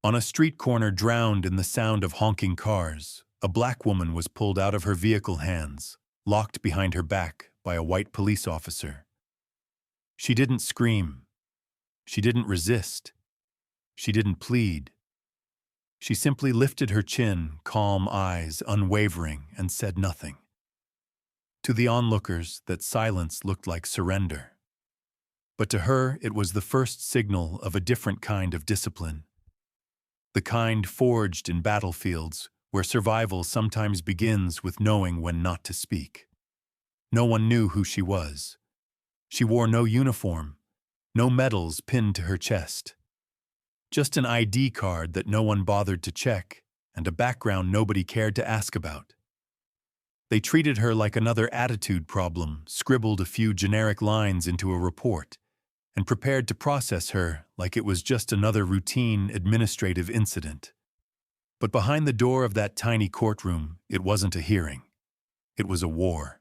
On a street corner drowned in the sound of honking cars, a black woman was pulled out of her vehicle hands, locked behind her back by a white police officer. She didn't scream. She didn't resist. She didn't plead. She simply lifted her chin, calm eyes unwavering, and said nothing. To the onlookers, that silence looked like surrender. But to her, it was the first signal of a different kind of discipline. The kind forged in battlefields, where survival sometimes begins with knowing when not to speak. No one knew who she was. She wore no uniform, no medals pinned to her chest. Just an ID card that no one bothered to check, and a background nobody cared to ask about. They treated her like another attitude problem, scribbled a few generic lines into a report, and prepared to process her like it was just another routine administrative incident. But behind the door of that tiny courtroom, it wasn't a hearing. It was a war.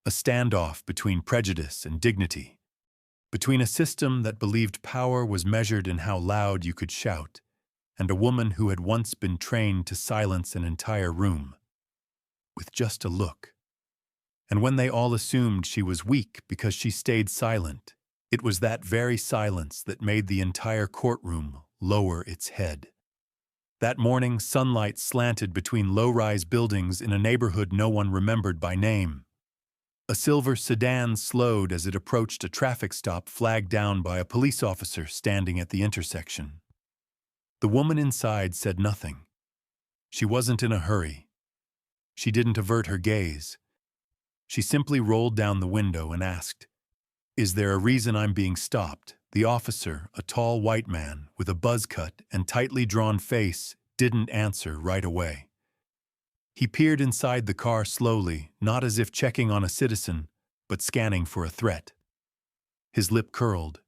A standoff between prejudice and dignity. Between a system that believed power was measured in how loud you could shout, and a woman who had once been trained to silence an entire room. With just a look. And when they all assumed she was weak because she stayed silent, it was that very silence that made the entire courtroom lower its head. That morning, sunlight slanted between low-rise buildings in a neighborhood no one remembered by name. A silver sedan slowed as it approached a traffic stop flagged down by a police officer standing at the intersection. The woman inside said nothing. She wasn't in a hurry. She didn't avert her gaze. She simply rolled down the window and asked, "Is there a reason I'm being stopped?" The officer, a tall white man with a buzz cut and tightly drawn face, didn't answer right away. He peered inside the car slowly, not as if checking on a citizen, but scanning for a threat. His lip curled.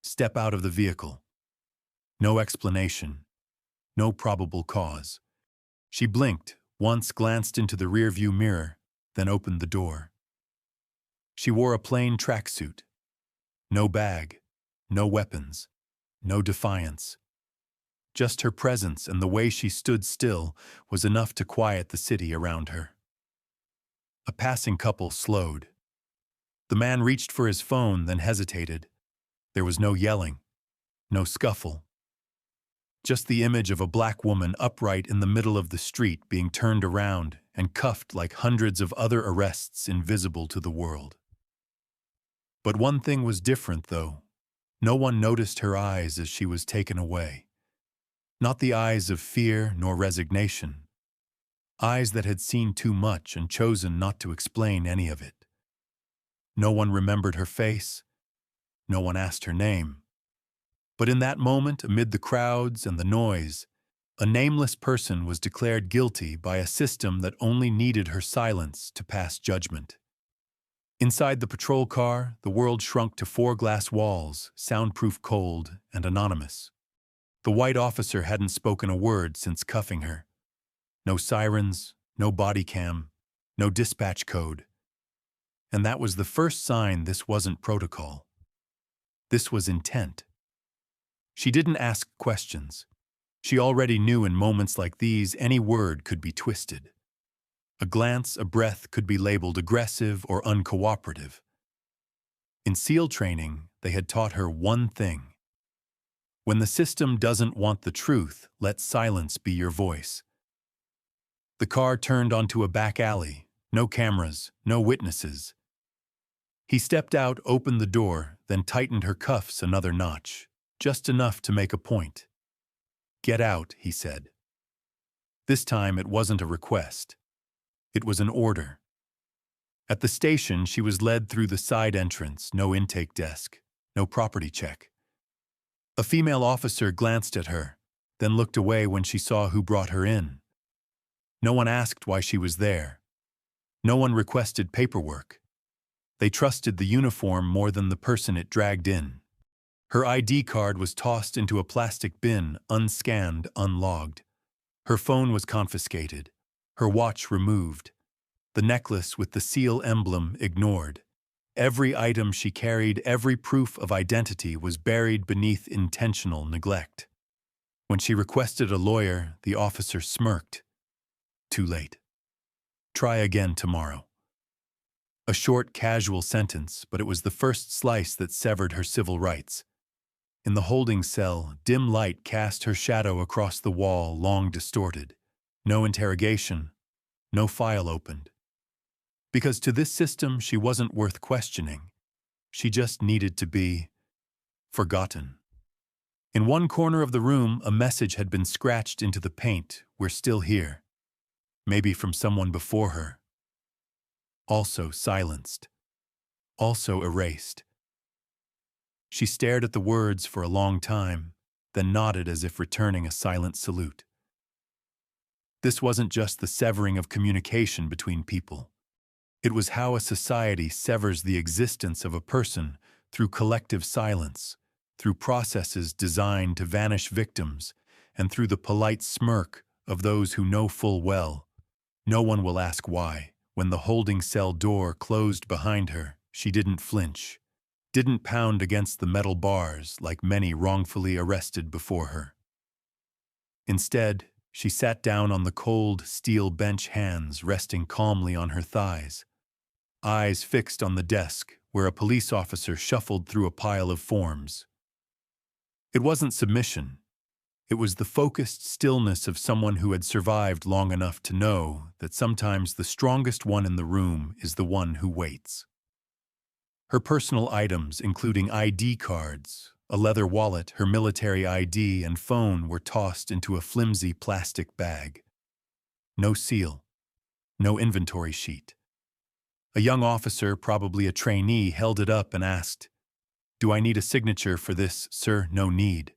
Step out of the vehicle. No explanation. No probable cause. She blinked, once glanced into the rearview mirror, then opened the door. She wore a plain tracksuit. No bag, no weapons, no defiance. Just her presence and the way she stood still was enough to quiet the city around her. A passing couple slowed. The man reached for his phone, then hesitated. There was no yelling, no scuffle. Just the image of a black woman upright in the middle of the street being turned around and cuffed like hundreds of other arrests invisible to the world. But one thing was different, though. No one noticed her eyes as she was taken away. Not the eyes of fear nor resignation. Eyes that had seen too much and chosen not to explain any of it. No one remembered her face. No one asked her name. But in that moment, amid the crowds and the noise, a nameless person was declared guilty by a system that only needed her silence to pass judgment. Inside the patrol car, the world shrunk to 4 glass walls, soundproof, cold, and anonymous. The white officer hadn't spoken a word since cuffing her. No sirens, no body cam, no dispatch code. And that was the first sign this wasn't protocol. This was intent. She didn't ask questions. She already knew in moments like these any word could be twisted. A glance, a breath could be labeled aggressive or uncooperative. In SEAL training, they had taught her one thing. When the system doesn't want the truth, let silence be your voice. The car turned onto a back alley. No cameras, no witnesses. He stepped out, opened the door, then tightened her cuffs another notch, just enough to make a point. "Get out," he said. This time it wasn't a request. It was an order. At the station, she was led through the side entrance, no intake desk, no property check. A female officer glanced at her, then looked away when she saw who brought her in. No one asked why she was there. No one requested paperwork. They trusted the uniform more than the person it dragged in. Her ID card was tossed into a plastic bin, unscanned, unlogged. Her phone was confiscated, her watch removed, the necklace with the SEAL emblem ignored. Every item she carried, every proof of identity was buried beneath intentional neglect. When she requested a lawyer, the officer smirked. Too late. Try again tomorrow. A short, casual sentence, but it was the first slice that severed her civil rights. In the holding cell, dim light cast her shadow across the wall, long distorted. No interrogation, no file opened. Because to this system, she wasn't worth questioning. She just needed to be forgotten. In one corner of the room, a message had been scratched into the paint, "We're still here." Maybe from someone before her. Also silenced. Also erased. She stared at the words for a long time, then nodded as if returning a silent salute. This wasn't just the severing of communication between people. It was how a society severs the existence of a person through collective silence, through processes designed to vanish victims, and through the polite smirk of those who know full well. No one will ask why. When the holding cell door closed behind her, she didn't flinch, didn't pound against the metal bars like many wrongfully arrested before her. Instead, she sat down on the cold steel bench, hands resting calmly on her thighs, eyes fixed on the desk where a police officer shuffled through a pile of forms. It wasn't submission. It was the focused stillness of someone who had survived long enough to know that sometimes the strongest one in the room is the one who waits. Her personal items, including ID cards, a leather wallet, her military ID, and phone, were tossed into a flimsy plastic bag. No seal, no inventory sheet. A young officer, probably a trainee, held it up and asked, "Do I need a signature for this, sir?" "No need.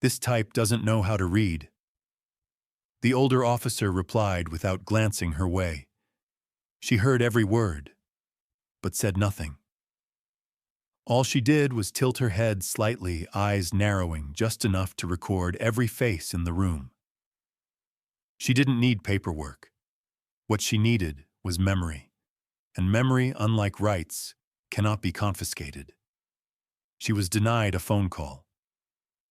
This type doesn't know how to read." The older officer replied without glancing her way. She heard every word, but said nothing. All she did was tilt her head slightly, eyes narrowing just enough to record every face in the room. She didn't need paperwork. What she needed was memory. And memory, unlike rights, cannot be confiscated. She was denied a phone call.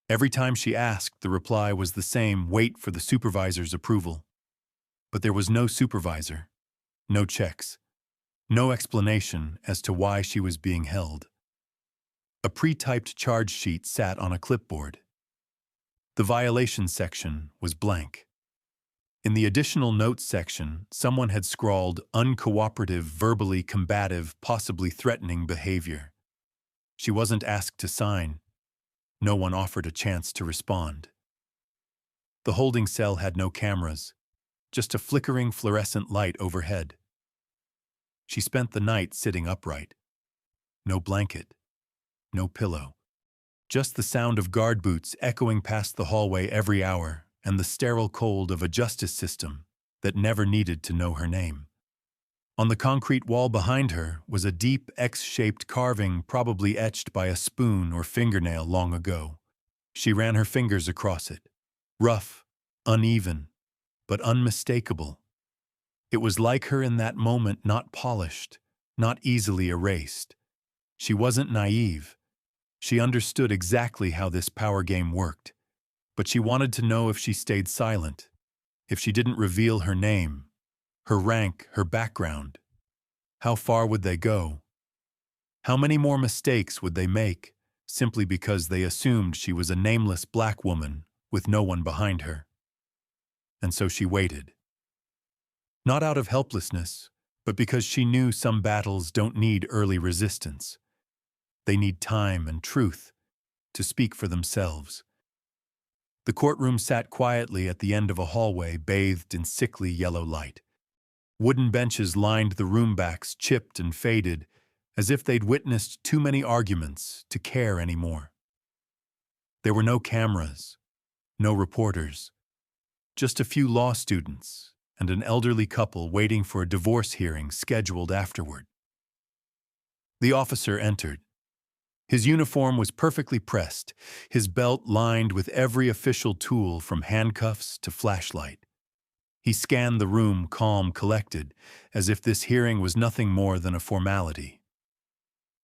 Every time she asked, the reply was the same: wait for the supervisor's approval. But there was no supervisor, no checks, no explanation as to why she was being held. A pre-typed charge sheet sat on a clipboard. The violation section was blank. In the additional notes section, someone had scrawled uncooperative, verbally combative, possibly threatening behavior. She wasn't asked to sign. No one offered a chance to respond. The holding cell had no cameras, just a flickering fluorescent light overhead. She spent the night sitting upright. No blanket, no pillow. Just the sound of guard boots echoing past the hallway every hour, and the sterile cold of a justice system that never needed to know her name. On the concrete wall behind her was a deep X-shaped carving, probably etched by a spoon or fingernail long ago. She ran her fingers across it. Rough, uneven, but unmistakable. It was like her in that moment, not polished, not easily erased. She wasn't naive. She understood exactly how this power game worked. But she wanted to know if she stayed silent, if she didn't reveal her name, her rank, her background. How far would they go? How many more mistakes would they make, simply because they assumed she was a nameless black woman with no one behind her? And so she waited. Not out of helplessness, but because she knew some battles don't need early resistance. They need time and truth to speak for themselves. The courtroom sat quietly at the end of a hallway bathed in sickly yellow light. Wooden benches lined the room backs, chipped and faded, as if they'd witnessed too many arguments to care anymore. There were no cameras, no reporters, just a few law students and an elderly couple waiting for a divorce hearing scheduled afterward. The officer entered. His uniform was perfectly pressed, his belt lined with every official tool from handcuffs to flashlight. He scanned the room, calm, collected, as if this hearing was nothing more than a formality.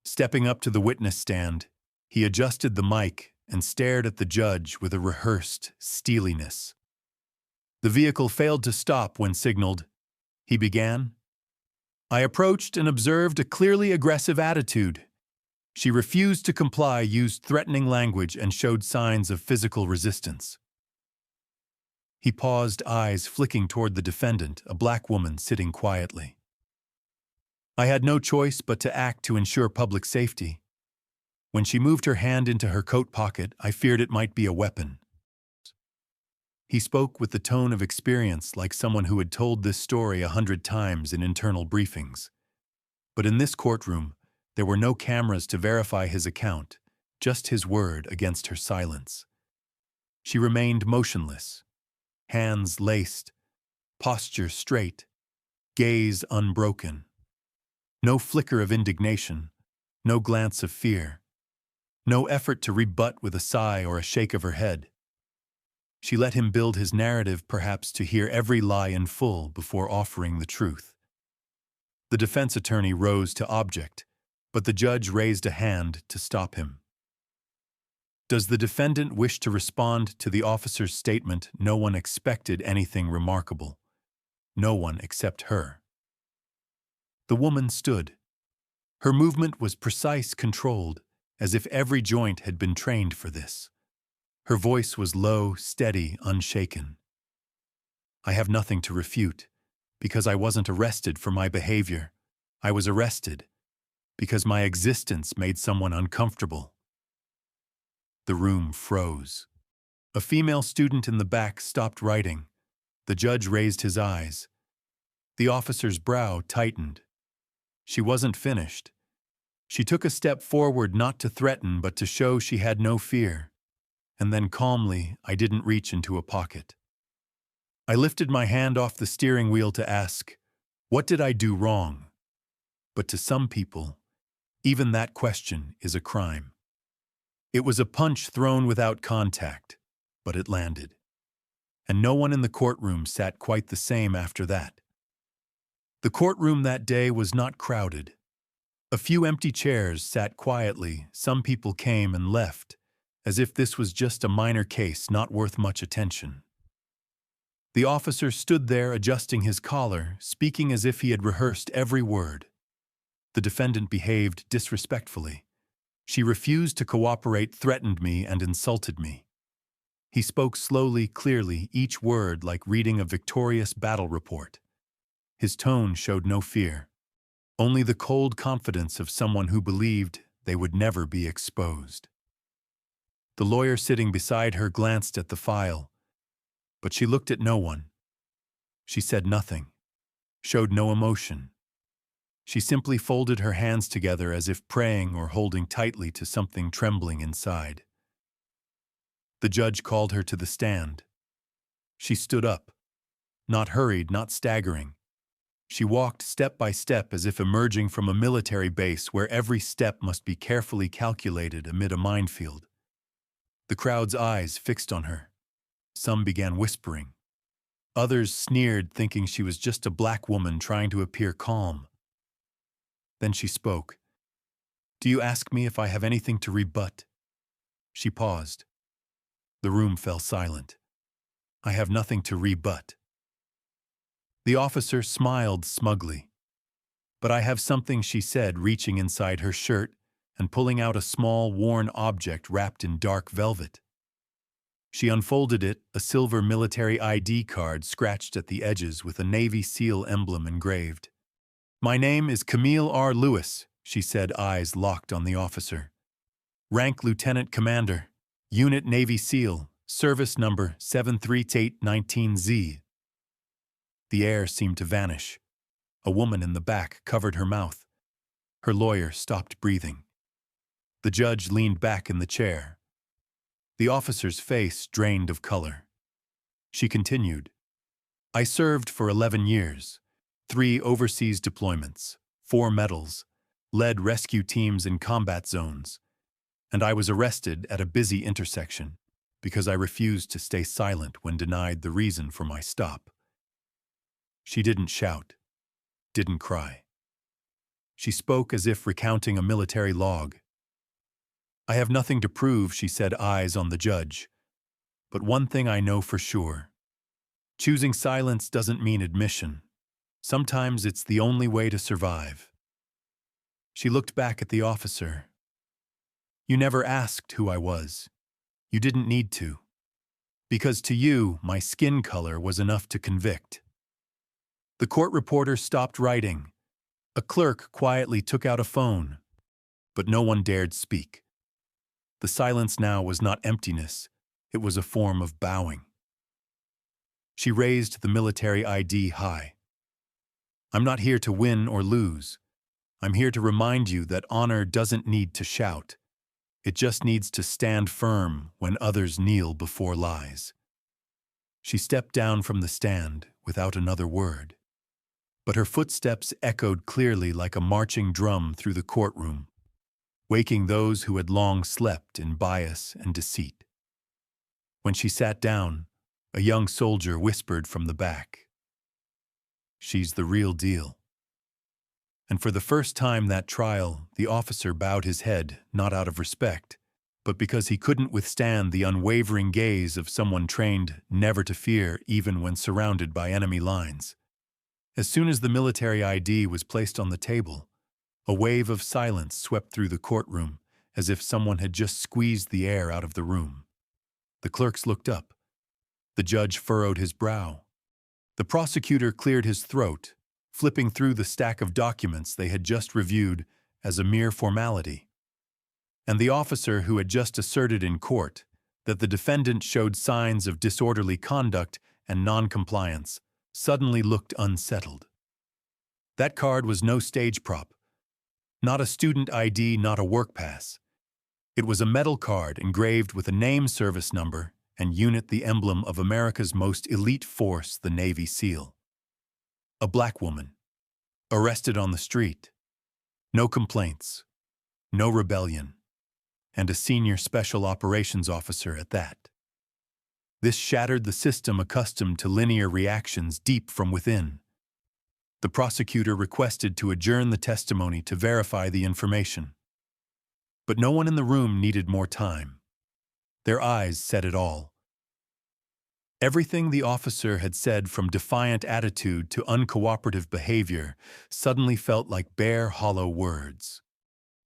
Stepping up to the witness stand, he adjusted the mic and stared at the judge with a rehearsed steeliness. The vehicle failed to stop when signaled. He began. I approached and observed a clearly aggressive attitude. She refused to comply, used threatening language, and showed signs of physical resistance. He paused, eyes flicking toward the defendant, a black woman sitting quietly. I had no choice but to act to ensure public safety. When she moved her hand into her coat pocket, I feared it might be a weapon. He spoke with the tone of experience, like someone who had told this story 100 times in internal briefings. But in this courtroom, there were no cameras to verify his account, just his word against her silence. She remained motionless, hands laced, posture straight, gaze unbroken. No flicker of indignation, no glance of fear, no effort to rebut with a sigh or a shake of her head. She let him build his narrative, perhaps to hear every lie in full before offering the truth. The defense attorney rose to object, but the judge raised a hand to stop him. Does the defendant wish to respond to the officer's statement? No one expected anything remarkable. No one except her. The woman stood. Her movement was precise, controlled, as if every joint had been trained for this. Her voice was low, steady, unshaken. I have nothing to refute, because I wasn't arrested for my behavior. I was arrested because my existence made someone uncomfortable. The room froze. A female student in the back stopped writing. The judge raised his eyes. The officer's brow tightened. She wasn't finished. She took a step forward, not to threaten, but to show she had no fear. And then calmly, I didn't reach into a pocket. I lifted my hand off the steering wheel to ask, what did I do wrong? But to some people, even that question is a crime. It was a punch thrown without contact, but it landed. And no one in the courtroom sat quite the same after that. The courtroom that day was not crowded. A few empty chairs sat quietly. Some people came and left, as if this was just a minor case not worth much attention. The officer stood there adjusting his collar, speaking as if he had rehearsed every word. The defendant behaved disrespectfully. She refused to cooperate, threatened me, and insulted me. He spoke slowly, clearly, each word like reading a victorious battle report. His tone showed no fear, only the cold confidence of someone who believed they would never be exposed. The lawyer sitting beside her glanced at the file, but she looked at no one. She said nothing, showed no emotion. She simply folded her hands together as if praying or holding tightly to something trembling inside. The judge called her to the stand. She stood up, not hurried, not staggering. She walked step by step as if emerging from a military base where every step must be carefully calculated amid a minefield. The crowd's eyes fixed on her. Some began whispering. Others sneered, thinking she was just a black woman trying to appear calm. Then she spoke. Do you ask me if I have anything to rebut? She paused. The room fell silent. I have nothing to rebut. The officer smiled smugly. But I have something, she said, reaching inside her shirt and pulling out a small, worn object wrapped in dark velvet. She unfolded it, a silver military ID card scratched at the edges with a Navy SEAL emblem engraved. My name is Camille R. Lewis, she said, eyes locked on the officer. Rank Lieutenant Commander, Unit Navy SEAL, Service Number 73819Z. The air seemed to vanish. A woman in the back covered her mouth. Her lawyer stopped breathing. The judge leaned back in the chair. The officer's face drained of color. She continued. I served for 11 years, 3 overseas deployments, 4 medals, led rescue teams in combat zones, and I was arrested at a busy intersection because I refused to stay silent when denied the reason for my stop. She didn't shout, didn't cry. She spoke as if recounting a military log. I have nothing to prove, she said, eyes on the judge. But one thing I know for sure. Choosing silence doesn't mean admission. Sometimes it's the only way to survive. She looked back at the officer. You never asked who I was. You didn't need to. Because to you, my skin color was enough to convict. The court reporter stopped writing. A clerk quietly took out a phone. But no one dared speak. The silence now was not emptiness. It was a form of bowing. She raised the military ID high. I'm not here to win or lose. I'm here to remind you that honor doesn't need to shout. It just needs to stand firm when others kneel before lies. She stepped down from the stand without another word. But her footsteps echoed clearly like a marching drum through the courtroom, waking those who had long slept in bias and deceit. When she sat down, a young soldier whispered from the back, "She's the real deal." And for the first time that trial, the officer bowed his head, not out of respect, but because he couldn't withstand the unwavering gaze of someone trained never to fear even when surrounded by enemy lines. As soon as the military ID was placed on the table, a wave of silence swept through the courtroom, as if someone had just squeezed the air out of the room. The clerks looked up. The judge furrowed his brow. The prosecutor cleared his throat, flipping through the stack of documents they had just reviewed as a mere formality. And the officer who had just asserted in court that the defendant showed signs of disorderly conduct and noncompliance suddenly looked unsettled. That card was no stage prop, not a student ID, not a work pass. It was a metal card engraved with a name, service number, and unit, the emblem of America's most elite force, the Navy SEAL. A black woman, arrested on the street. No complaints, no rebellion, and a senior special operations officer at that. This shattered the system accustomed to linear reactions deep from within. The prosecutor requested to adjourn the testimony to verify the information. But no one in the room needed more time. Their eyes said it all. Everything the officer had said, from defiant attitude to uncooperative behavior, suddenly felt like bare, hollow words.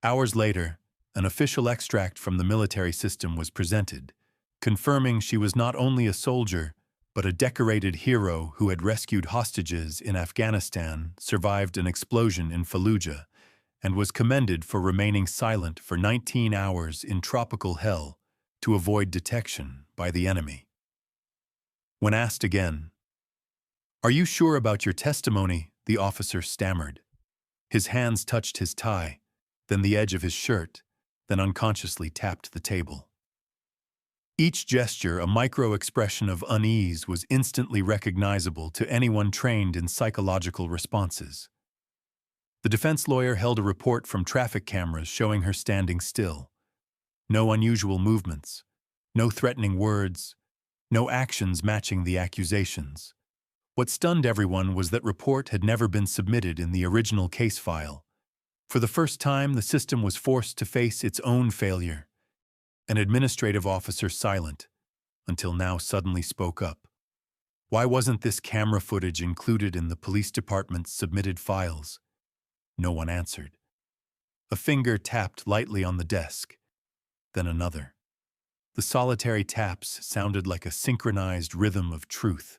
Hours later, an official extract from the military system was presented, confirming she was not only a soldier, but a decorated hero who had rescued hostages in Afghanistan, survived an explosion in Fallujah, and was commended for remaining silent for 19 hours in tropical hell to avoid detection by the enemy. When asked again, "Are you sure about your testimony?" the officer stammered. His hands touched his tie, then the edge of his shirt, then unconsciously tapped the table. Each gesture, a micro-expression of unease, was instantly recognizable to anyone trained in psychological responses. The defense lawyer held a report from traffic cameras showing her standing still. No unusual movements, no threatening words, no actions matching the accusations. What stunned everyone was that report had never been submitted in the original case file. For the first time, the system was forced to face its own failure. An administrative officer, silent until now, suddenly spoke up. Why wasn't this camera footage included in the police department's submitted files? No one answered. A finger tapped lightly on the desk, then another. The solitary taps sounded like a synchronized rhythm of truth.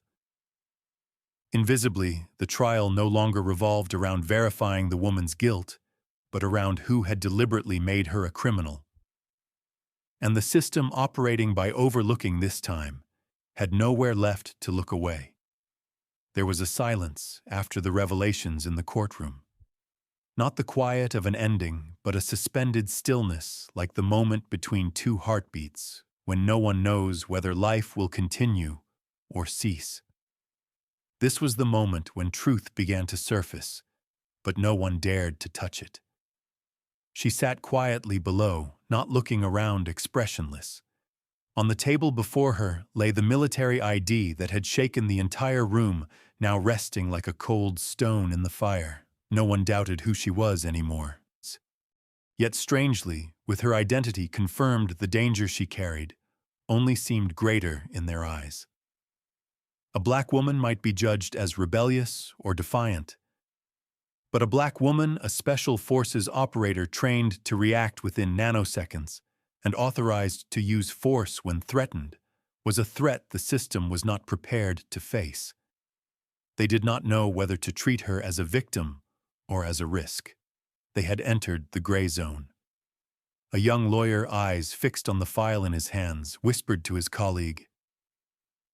Invisibly, the trial no longer revolved around verifying the woman's guilt, but around who had deliberately made her a criminal. And the system, operating by overlooking this time, had nowhere left to look away. There was a silence after the revelations in the courtroom. Not the quiet of an ending, but a suspended stillness, like the moment between two heartbeats, when no one knows whether life will continue or cease. This was the moment when truth began to surface, but no one dared to touch it. She sat quietly below, not looking around, expressionless. On the table before her lay the military ID that had shaken the entire room, now resting like a cold stone in the fire. No one doubted who she was anymore. Yet strangely, with her identity confirmed, the danger she carried only seemed greater in their eyes. A black woman might be judged as rebellious or defiant, but a black woman, a special forces operator trained to react within nanoseconds and authorized to use force when threatened, was a threat the system was not prepared to face. They did not know whether to treat her as a victim or as a risk. They had entered the gray zone. A young lawyer, eyes fixed on the file in his hands, whispered to his colleague,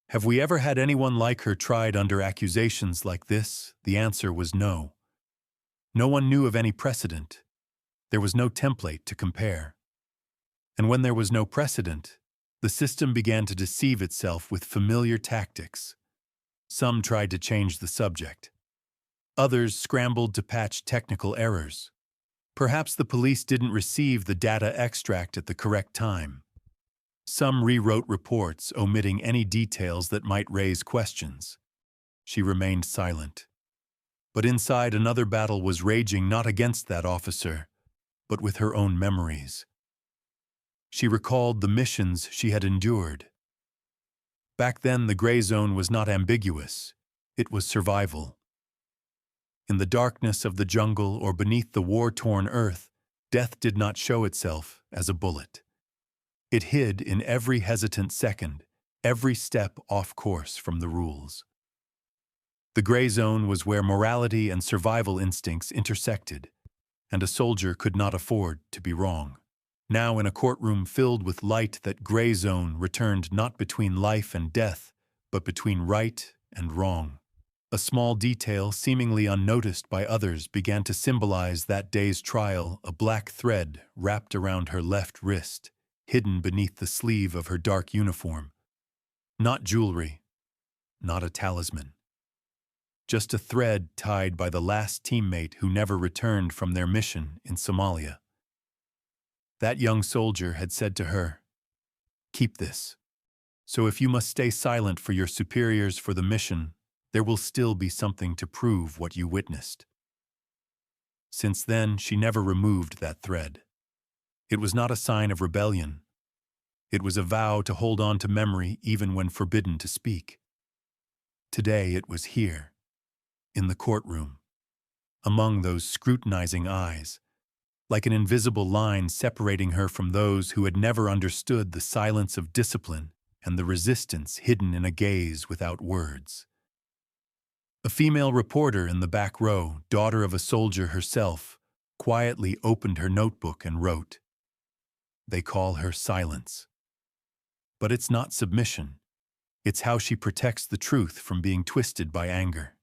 "Have we ever had anyone like her tried under accusations like this?" The answer was no. No one knew of any precedent. There was no template to compare. And when there was no precedent, the system began to deceive itself with familiar tactics. Some tried to change the subject. Others scrambled to patch technical errors. Perhaps the police didn't receive the data extract at the correct time. Some rewrote reports, omitting any details that might raise questions. She remained silent. But inside, another battle was raging, not against that officer, but with her own memories. She recalled the missions she had endured. Back then, the gray zone was not ambiguous. It was survival. In the darkness of the jungle or beneath the war-torn earth, death did not show itself as a bullet. It hid in every hesitant second, every step off course from the rules. The gray zone was where morality and survival instincts intersected, and a soldier could not afford to be wrong. Now, in a courtroom filled with light, that gray zone returned not between life and death, but between right and wrong. A small detail, seemingly unnoticed by others, began to symbolize that day's trial: a black thread wrapped around her left wrist, hidden beneath the sleeve of her dark uniform. Not jewelry, not a talisman. Just a thread tied by the last teammate who never returned from their mission in Somalia. That young soldier had said to her, "Keep this. So if you must stay silent for your superiors for the mission, there will still be something to prove what you witnessed." Since then, she never removed that thread. It was not a sign of rebellion. It was a vow to hold on to memory even when forbidden to speak. Today it was here, in the courtroom, among those scrutinizing eyes, like an invisible line separating her from those who had never understood the silence of discipline and the resistance hidden in a gaze without words. A female reporter in the back row, daughter of a soldier herself, quietly opened her notebook and wrote, "They call her silence. But it's not submission. It's how she protects the truth from being twisted by anger."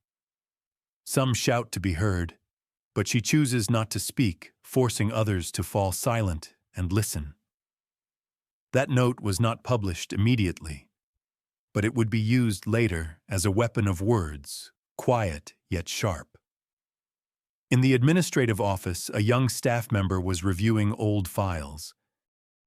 Some shout to be heard, but she chooses not to speak, forcing others to fall silent and listen. That note was not published immediately, but it would be used later as a weapon of words, quiet yet sharp. In the administrative office, a young staff member was reviewing old files.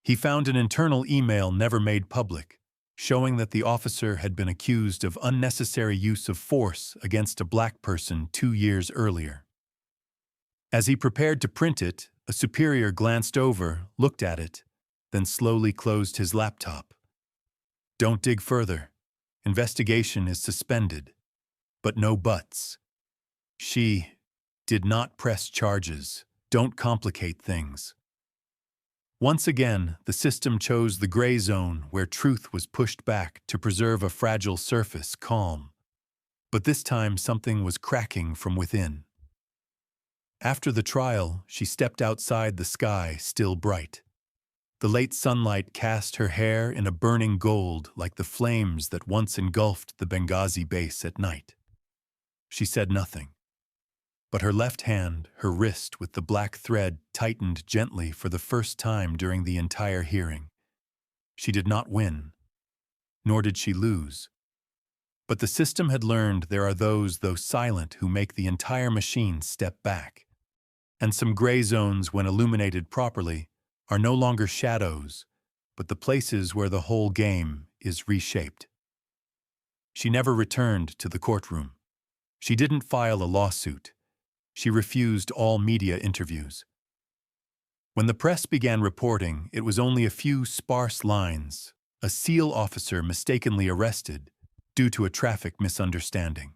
He found an internal email never made public, showing that the officer had been accused of unnecessary use of force against a black person 2 years earlier. As he prepared to print it, a superior glanced over, looked at it, then slowly closed his laptop. "Don't dig further. Investigation is suspended." But no buts. She did not press charges. Don't complicate things. Once again, the system chose the gray zone where truth was pushed back to preserve a fragile surface calm. But this time something was cracking from within. After the trial, she stepped outside, the sky still bright. The late sunlight cast her hair in a burning gold like the flames that once engulfed the Benghazi base at night. She said nothing. But her left hand, her wrist with the black thread, tightened gently for the first time during the entire hearing. She did not win, nor did she lose. But the system had learned there are those, though silent, who make the entire machine step back. And some gray zones, when illuminated properly, are no longer shadows, but the places where the whole game is reshaped. She never returned to the courtroom. She didn't file a lawsuit. She refused all media interviews. When the press began reporting, it was only a few sparse lines. A SEAL officer mistakenly arrested due to a traffic misunderstanding.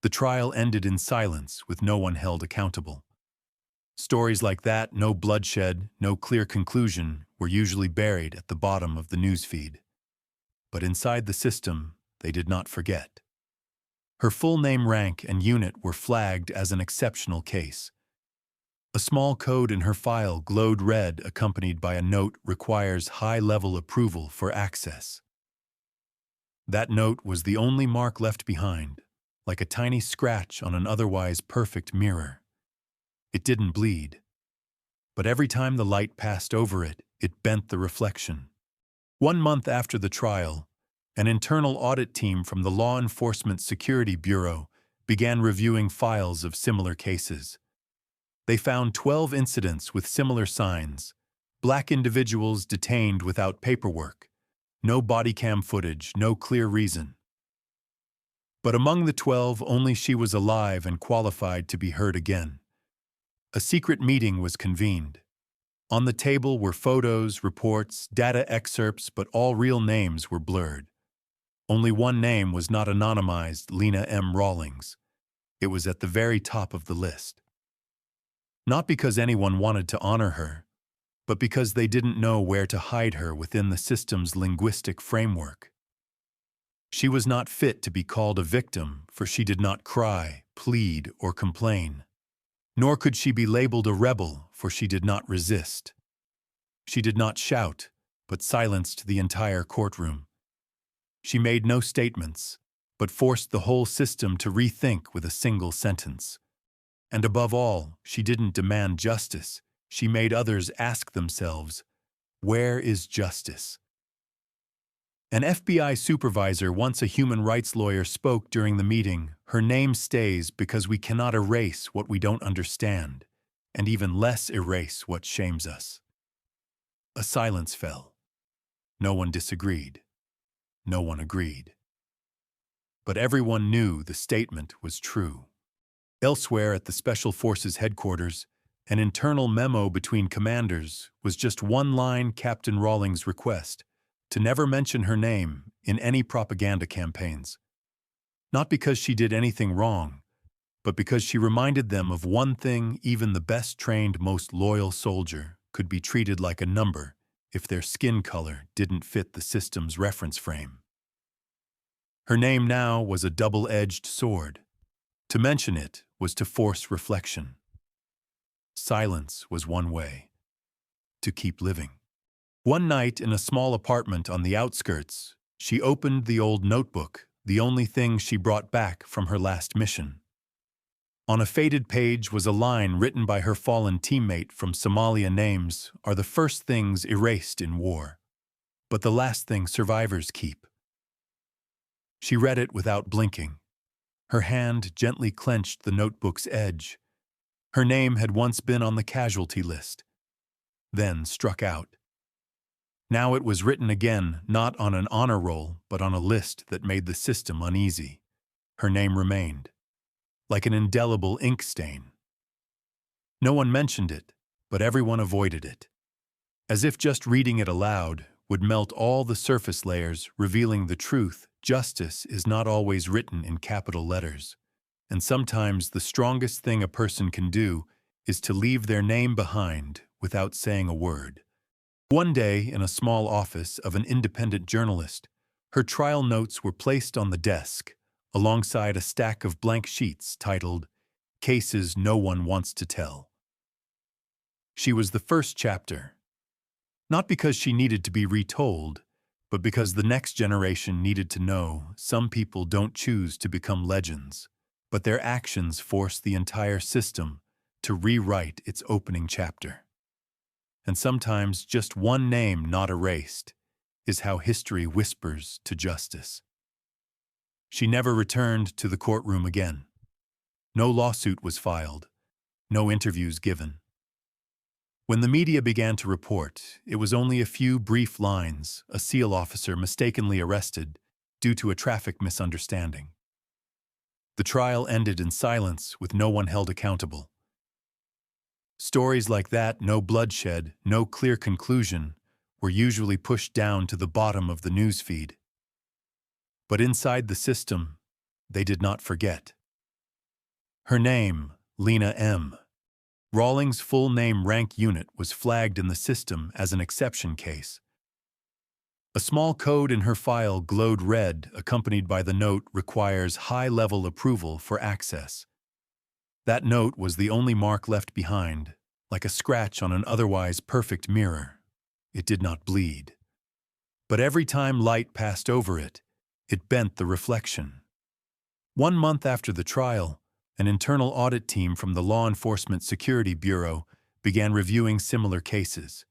The trial ended in silence with no one held accountable. Stories like that, no bloodshed, no clear conclusion, were usually buried at the bottom of the newsfeed. But inside the system, they did not forget. Her full name, rank, and unit were flagged as an exceptional case. A small code in her file glowed red, accompanied by a note requires high-level approval for access. That note was the only mark left behind, like a tiny scratch on an otherwise perfect mirror. It didn't bleed, but every time the light passed over it, it bent the reflection. 1 month after the trial, an internal audit team from the Law Enforcement Security Bureau began reviewing files of similar cases. They found 12 incidents with similar signs: black individuals detained without paperwork, no body cam footage, no clear reason. But among the 12, only she was alive and qualified to be heard again. A secret meeting was convened. On the table were photos, reports, data excerpts, but all real names were blurred. Only one name was not anonymized: Lena M. Rawlings. It was at the very top of the list. Not because anyone wanted to honor her, but because they didn't know where to hide her within the system's linguistic framework. She was not fit to be called a victim, for she did not cry, plead, or complain. Nor could she be labeled a rebel, for she did not resist. She did not shout, but silenced the entire courtroom. She made no statements, but forced the whole system to rethink with a single sentence. And above all, she didn't demand justice. She made others ask themselves, where is justice? An FBI supervisor, once a human rights lawyer, spoke during the meeting. Her name stays because we cannot erase what we don't understand, and even less erase what shames us. A silence fell. No one disagreed. No one agreed. But everyone knew the statement was true. Elsewhere at the Special Forces headquarters, an internal memo between commanders was just one line: Captain Rawlings' request to never mention her name in any propaganda campaigns. Not because she did anything wrong, but because she reminded them of one thing: even the best-trained, most loyal soldier could be treated like a number if their skin color didn't fit the system's reference frame. Her name now was a double-edged sword. To mention it was to force reflection. Silence was one way to keep living. One night in a small apartment on the outskirts, she opened the old notebook, the only thing she brought back from her last mission. On a faded page was a line written by her fallen teammate from Somalia: names are the first things erased in war, but the last thing survivors keep. She read it without blinking. Her hand gently clenched the notebook's edge. Her name had once been on the casualty list, then struck out. Now it was written again, not on an honor roll, but on a list that made the system uneasy. Her name remained, like an indelible ink stain. No one mentioned it, but everyone avoided it. As if just reading it aloud would melt all the surface layers, revealing the truth: justice is not always written in capital letters, and sometimes the strongest thing a person can do is to leave their name behind without saying a word. One day, in a small office of an independent journalist, her trial notes were placed on the desk, alongside a stack of blank sheets titled "Cases No One Wants to Tell." She was the first chapter, not because she needed to be retold, but because the next generation needed to know some people don't choose to become legends, but their actions force the entire system to rewrite its opening chapter. And sometimes just one name not erased is how history whispers to justice. She never returned to the courtroom again. No lawsuit was filed, no interviews given. When the media began to report, it was only a few brief lines: a SEAL officer mistakenly arrested due to a traffic misunderstanding. The trial ended in silence with no one held accountable. Stories like that, no bloodshed, no clear conclusion, were usually pushed down to the bottom of the newsfeed. But inside the system, they did not forget. Her name, Lena M. Rawlings' full name rank unit was flagged in the system as an exception case. A small code in her file glowed red, accompanied by the note requires high-level approval for access. That note was the only mark left behind, like a scratch on an otherwise perfect mirror. It did not bleed. But every time light passed over it, it bent the reflection. 1 month after the trial, an internal audit team from the Law Enforcement Security Bureau began reviewing similar cases.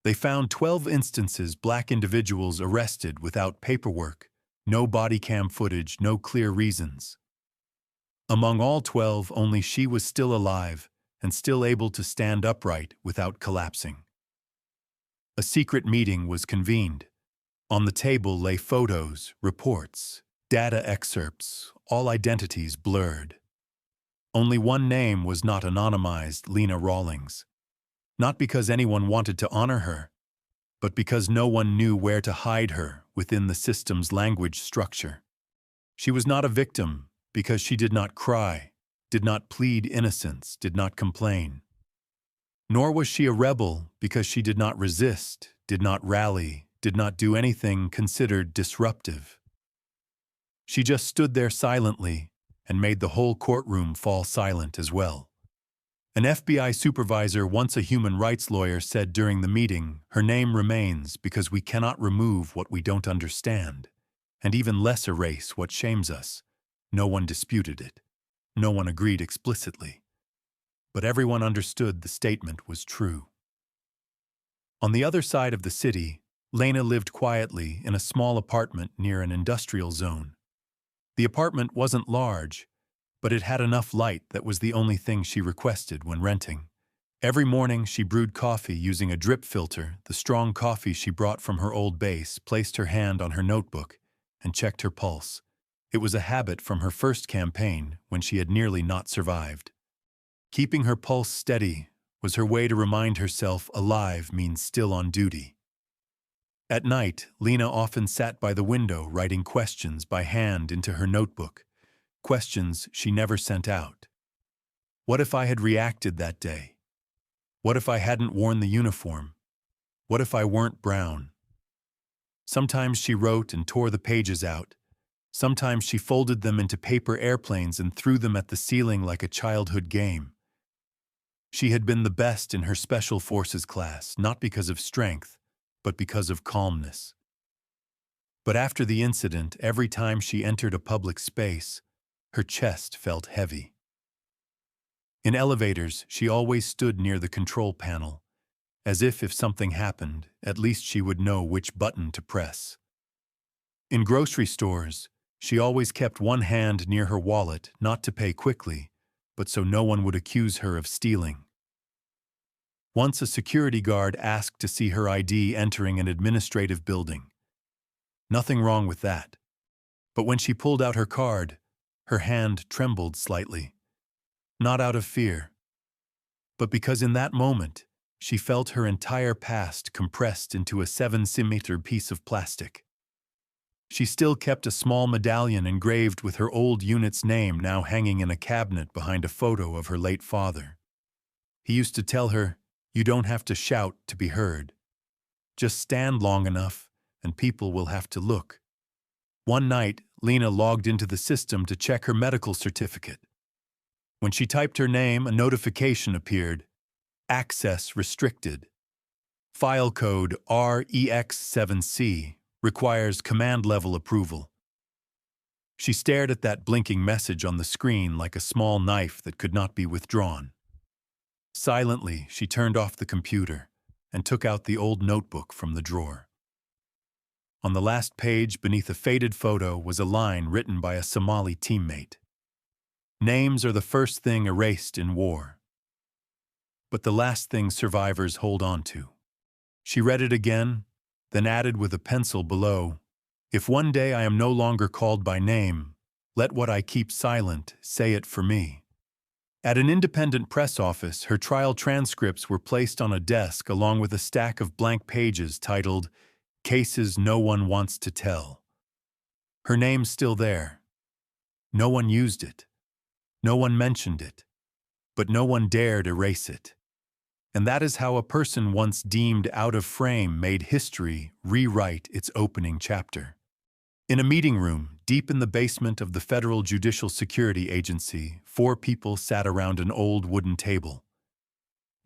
They found 12 instances Black individuals arrested without paperwork, no body cam footage, no clear reasons. Among all 12, only she was still alive and still able to stand upright without collapsing. A secret meeting was convened. On the table lay photos, reports, data excerpts, all identities blurred. Only one name was not anonymized: Lena Rawlings. Not because anyone wanted to honor her, but because no one knew where to hide her within the system's language structure. She was not a victim because she did not cry, did not plead innocence, did not complain. Nor was she a rebel because she did not resist, did not rally, did not do anything considered disruptive. She just stood there silently and made the whole courtroom fall silent as well. An FBI supervisor, once a human rights lawyer, said during the meeting, "Her name remains because we cannot remove what we don't understand, and even less erase what shames us." No one disputed it. No one agreed explicitly. But everyone understood the statement was true. On the other side of the city, Lena lived quietly in a small apartment near an industrial zone. The apartment wasn't large, but it had enough light that was the only thing she requested when renting. Every morning she brewed coffee using a drip filter, the strong coffee she brought from her old base, placed her hand on her notebook, and checked her pulse. It was a habit from her first campaign when she had nearly not survived. Keeping her pulse steady was her way to remind herself alive means still on duty. At night, Lena often sat by the window writing questions by hand into her notebook, questions she never sent out. What if I had reacted that day? What if I hadn't worn the uniform? What if I weren't brown? Sometimes she wrote and tore the pages out. Sometimes she folded them into paper airplanes and threw them at the ceiling like a childhood game. She had been the best in her special forces class, not because of strength, but because of calmness. But after the incident, every time she entered a public space, her chest felt heavy. In elevators, she always stood near the control panel, as if something happened, at least she would know which button to press. In grocery stores, she always kept one hand near her wallet, not to pay quickly, but so no one would accuse her of stealing. Once a security guard asked to see her ID entering an administrative building. Nothing wrong with that. But when she pulled out her card, her hand trembled slightly. Not out of fear, but because in that moment, she felt her entire past compressed into a 7-centimeter piece of plastic. She still kept a small medallion engraved with her old unit's name, now hanging in a cabinet behind a photo of her late father. He used to tell her, "You don't have to shout to be heard. Just stand long enough, and people will have to look." One night, Lena logged into the system to check her medical certificate. When she typed her name, a notification appeared. Access restricted. File code REX7C requires command-level approval. She stared at that blinking message on the screen like a small knife that could not be withdrawn. Silently, she turned off the computer and took out the old notebook from the drawer. On the last page, beneath a faded photo, was a line written by a Somali teammate. "Names are the first thing erased in war, but the last thing survivors hold on to." She read it again, then added with a pencil below, "If one day I am no longer called by name, let what I keep silent say it for me." At an independent press office, her trial transcripts were placed on a desk along with a stack of blank pages titled Cases No One Wants to Tell. Her name's still there. No one used it. No one mentioned it. But no one dared erase it. And that is how a person once deemed out of frame made history rewrite its opening chapter. In a meeting room, deep in the basement of the Federal Judicial Security Agency, 4 people sat around an old wooden table.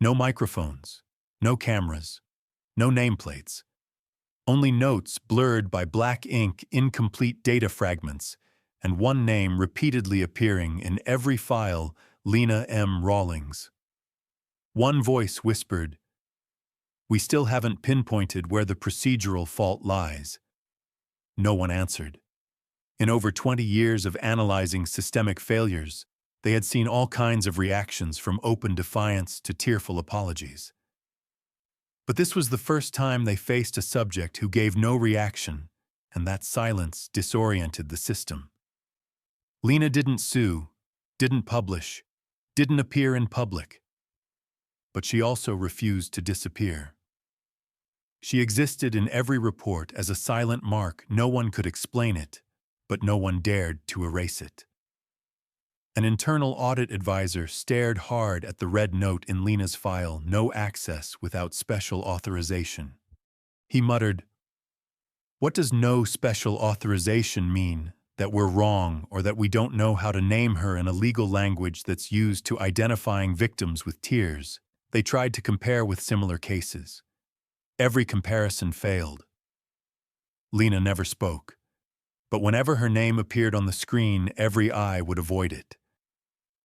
No microphones, no cameras, no nameplates. Only notes blurred by black ink, incomplete data fragments, and one name repeatedly appearing in every file, Lena M. Rawlings. One voice whispered, "We still haven't pinpointed where the procedural fault lies." No one answered. In over 20 years of analyzing systemic failures, they had seen all kinds of reactions from open defiance to tearful apologies. But this was the first time they faced a subject who gave no reaction, and that silence disoriented the system. Lena didn't sue, didn't publish, didn't appear in public. But she also refused to disappear. She existed in every report as a silent mark. No one could explain it, but no one dared to erase it. An internal audit advisor stared hard at the red note in Lena's file, "No access without special authorization." He muttered, "What does no special authorization mean? That we're wrong or that we don't know how to name her in a legal language that's used to identifying victims with tears?" They tried to compare with similar cases. Every comparison failed. Lena never spoke, but whenever her name appeared on the screen, every eye would avoid it.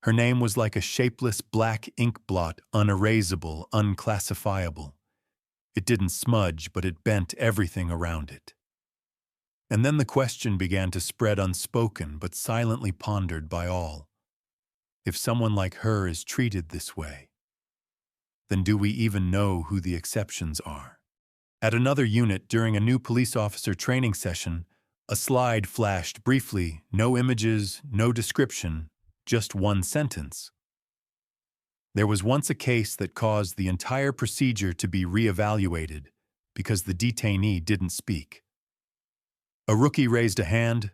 Her name was like a shapeless black ink blot, unerasable, unclassifiable. It didn't smudge, but it bent everything around it. And then the question began to spread, unspoken but silently pondered by all. If someone like her is treated this way, then do we even know who the exceptions are? At another unit, during a new police officer training session, a slide flashed briefly, no images, no description, just one sentence. There was once a case that caused the entire procedure to be reevaluated because the detainee didn't speak. A rookie raised a hand.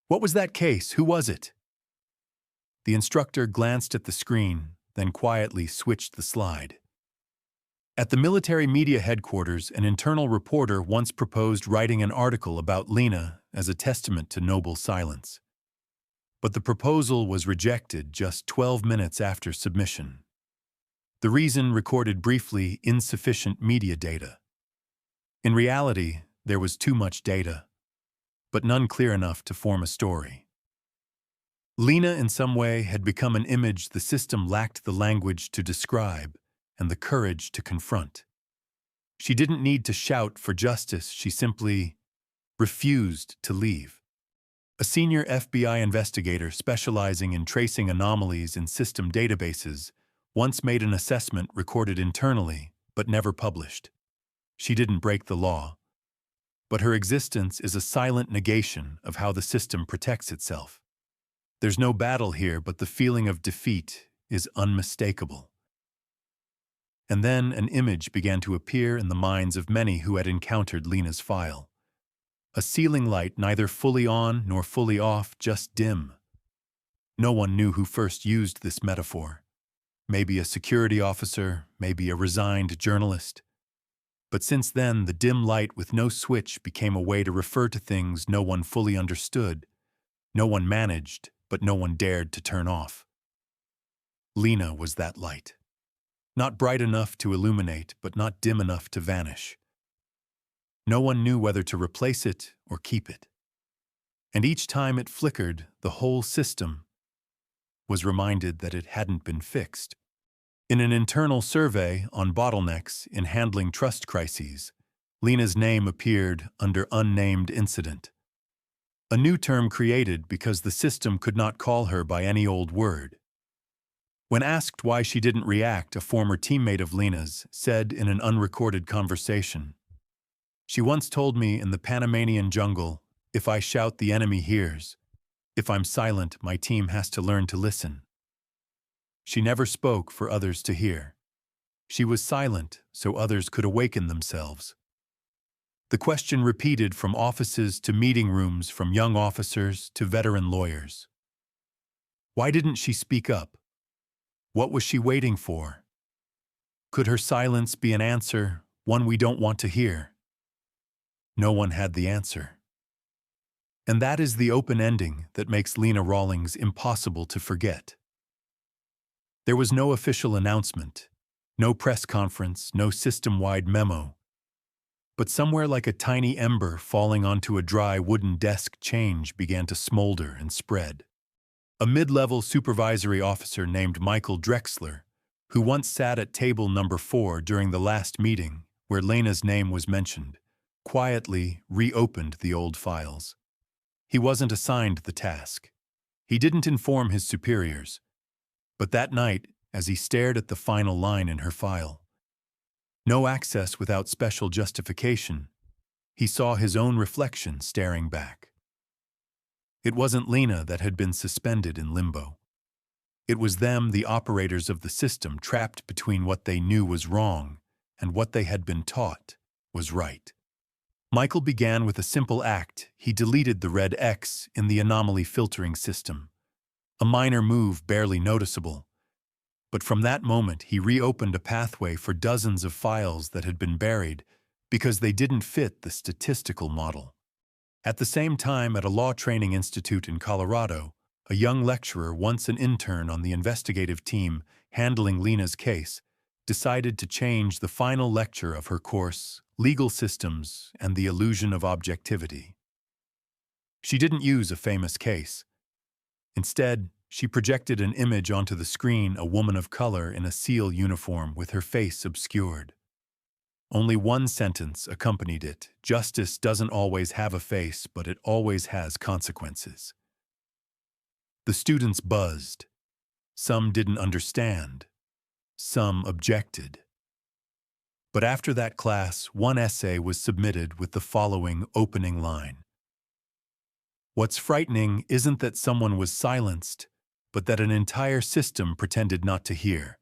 "What was that case? Who was it?" The instructor glanced at the screen, then quietly switched the slide. At the military media headquarters, an internal reporter once proposed writing an article about Lena as a testament to noble silence. But the proposal was rejected just 12 minutes after submission. The reason recorded briefly: insufficient media data. In reality, there was too much data, but none clear enough to form a story. Lena, in some way, had become an image the system lacked the language to describe and the courage to confront. She didn't need to shout for justice, she simply refused to leave. A senior FBI investigator specializing in tracing anomalies in system databases once made an assessment recorded internally but never published. She didn't break the law, but her existence is a silent negation of how the system protects itself. There's no battle here, but the feeling of defeat is unmistakable. And then an image began to appear in the minds of many who had encountered Lena's file. A ceiling light neither fully on nor fully off, just dim. No one knew who first used this metaphor. Maybe a security officer, maybe a resigned journalist. But since then, the dim light with no switch became a way to refer to things no one fully understood, no one managed, but no one dared to turn off. Lena was that light. Not bright enough to illuminate, but not dim enough to vanish. No one knew whether to replace it or keep it. And each time it flickered, the whole system was reminded that it hadn't been fixed. In an internal survey on bottlenecks in handling trust crises, Lena's name appeared under unnamed incident. A new term created because the system could not call her by any old word. When asked why she didn't react, a former teammate of Lena's said in an unrecorded conversation, "She once told me in the Panamanian jungle, if I shout, the enemy hears. If I'm silent, my team has to learn to listen." She never spoke for others to hear. She was silent so others could awaken themselves. The question repeated from offices to meeting rooms, from young officers to veteran lawyers. Why didn't she speak up? What was she waiting for? Could her silence be an answer, one we don't want to hear? No one had the answer. And that is the open ending that makes Lena Rawlings impossible to forget. There was no official announcement, no press conference, no system-wide memo. But somewhere like a tiny ember falling onto a dry wooden desk, change began to smolder and spread. A mid-level supervisory officer named Michael Drexler, who once sat at table number 4 during the last meeting where Lena's name was mentioned, quietly reopened the old files. He wasn't assigned the task. He didn't inform his superiors. But that night, as he stared at the final line in her file, no access without special justification, he saw his own reflection staring back. It wasn't Lena that had been suspended in limbo. It was them, the operators of the system, trapped between what they knew was wrong and what they had been taught was right. Michael began with a simple act. He deleted the red X in the anomaly filtering system. A minor move, barely noticeable. But from that moment, he reopened a pathway for dozens of files that had been buried because they didn't fit the statistical model. At the same time, at a law training institute in Colorado, a young lecturer, once an intern on the investigative team handling Lena's case, decided to change the final lecture of her course, Legal Systems and the Illusion of Objectivity. She didn't use a famous case. Instead, she projected an image onto the screen, a woman of color in a SEAL uniform with her face obscured. Only one sentence accompanied it: justice doesn't always have a face, but it always has consequences. The students buzzed. Some didn't understand. Some objected. But after that class, one essay was submitted with the following opening line: "What's frightening isn't that someone was silenced, but that an entire system pretended not to hear."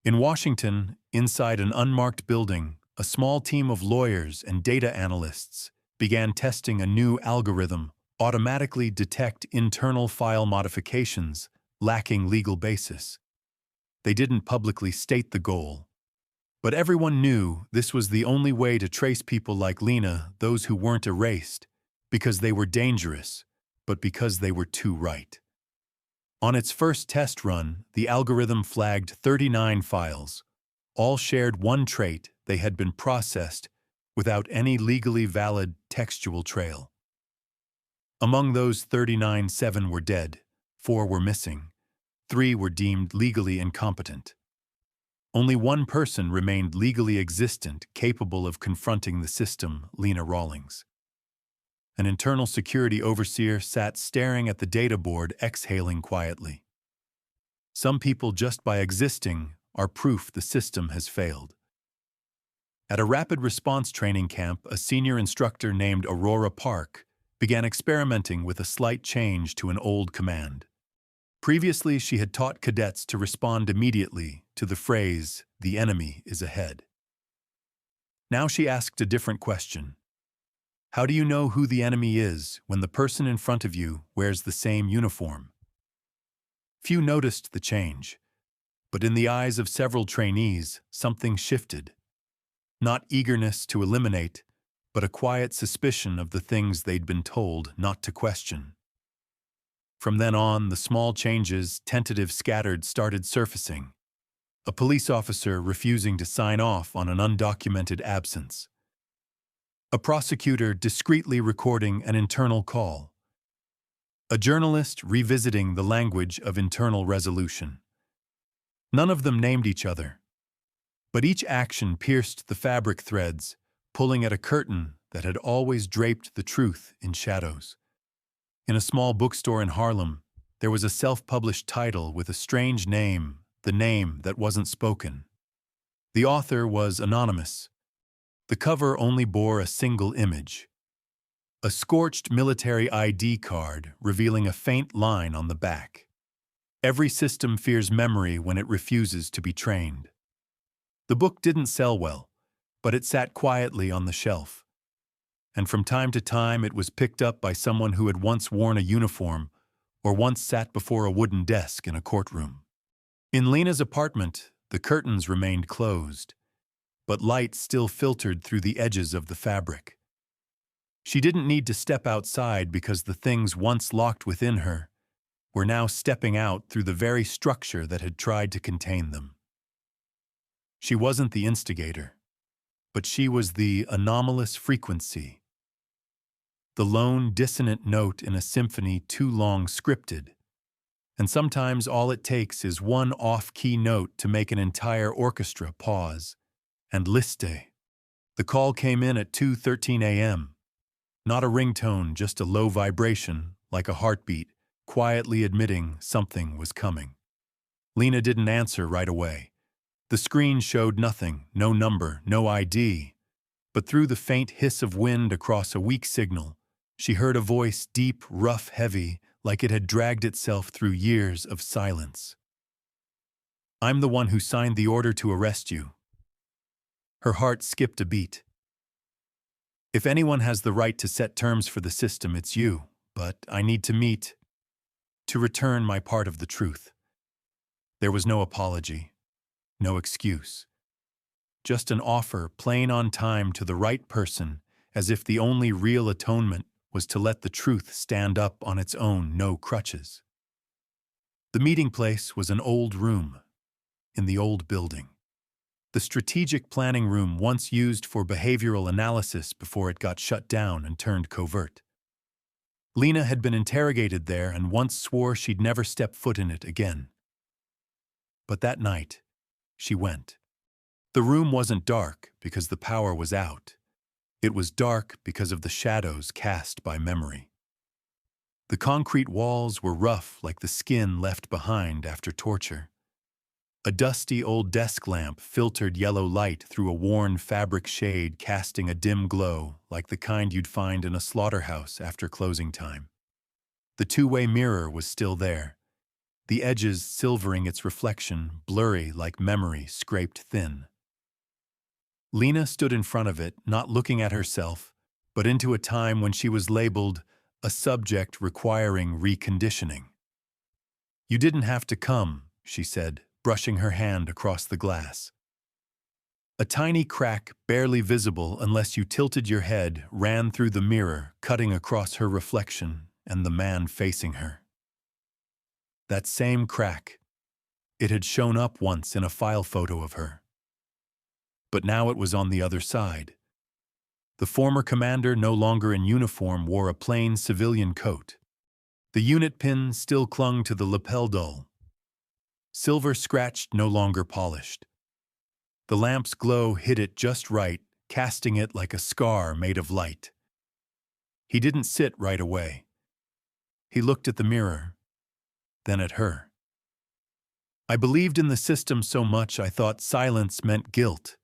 In Washington, inside an unmarked building, a small team of lawyers and data analysts began testing a new algorithm automatically detect internal file modifications lacking legal basis. They didn't publicly state the goal, but everyone knew this was the only way to trace people like Lena, those who weren't erased, because they were dangerous, but because they were too right. On its first test run, the algorithm flagged 39 files. All shared one trait: they had been processed without any legally valid textual trail. Among those 39, 7 were dead, 4 were missing, 3 were deemed legally incompetent. Only one person remained legally existent, capable of confronting the system: Lena Rawlings. An internal security overseer sat staring at the data board, exhaling quietly. Some people, just by existing, are proof the system has failed. At a rapid response training camp, a senior instructor named Aurora Park began experimenting with a slight change to an old command. Previously, she had taught cadets to respond immediately to the phrase, "The enemy is ahead." Now she asked a different question. How do you know who the enemy is when the person in front of you wears the same uniform? Few noticed the change, but in the eyes of several trainees, something shifted. Not eagerness to eliminate, but a quiet suspicion of the things they'd been told not to question. From then on, the small changes, tentative, scattered, started surfacing. A police officer refusing to sign off on an undocumented absence. A prosecutor discreetly recording an internal call. A journalist revisiting the language of internal resolution. None of them named each other, but each action pierced the fabric threads, pulling at a curtain that had always draped the truth in shadows. In a small bookstore in Harlem, there was a self-published title with a strange name, the name that wasn't spoken. The author was anonymous. The cover only bore a single image: a scorched military ID card revealing a faint line on the back. Every system fears memory when it refuses to be trained. The book didn't sell well, but it sat quietly on the shelf. And from time to time it was picked up by someone who had once worn a uniform or once sat before a wooden desk in a courtroom. In Lena's apartment, the curtains remained closed, but light still filtered through the edges of the fabric. She didn't need to step outside because the things once locked within her were now stepping out through the very structure that had tried to contain them. She wasn't the instigator, but she was the anomalous frequency, the lone dissonant note in a symphony too long scripted. And sometimes all it takes is one off-key note to make an entire orchestra pause and liste. The call came in at 2:13 a.m. Not a ringtone, just a low vibration, like a heartbeat, quietly admitting something was coming. Lena didn't answer right away. The screen showed nothing, no number, no ID. But through the faint hiss of wind across a weak signal, she heard a voice deep, rough, heavy, like it had dragged itself through years of silence. "I'm the one who signed the order to arrest you." Her heart skipped a beat. "If anyone has the right to set terms for the system, it's you, but I need to meet to return my part of the truth." There was no apology, no excuse. Just an offer, plain on time to the right person, as if the only real atonement was to let the truth stand up on its own, no crutches. The meeting place was an old room in the old building. The strategic planning room once used for behavioral analysis before it got shut down and turned covert. Lena had been interrogated there and once swore she'd never step foot in it again. But that night, she went. The room wasn't dark because the power was out. It was dark because of the shadows cast by memory. The concrete walls were rough like the skin left behind after torture. A dusty old desk lamp filtered yellow light through a worn fabric shade, casting a dim glow like the kind you'd find in a slaughterhouse after closing time. The two-way mirror was still there, the edges silvering its reflection, blurry like memory scraped thin. Lena stood in front of it, not looking at herself, but into a time when she was labeled a subject requiring reconditioning. "You didn't have to come," she said, brushing her hand across the glass. A tiny crack, barely visible unless you tilted your head, ran through the mirror, cutting across her reflection and the man facing her. That same crack. It had shown up once in a file photo of her. But now it was on the other side. The former commander, no longer in uniform, wore a plain civilian coat. The unit pin still clung to the lapel dull. Silver scratched, no longer polished. The lamp's glow hit it just right, casting it like a scar made of light. He didn't sit right away. He looked at the mirror, then at her. "I believed in the system so much I thought silence meant guilt."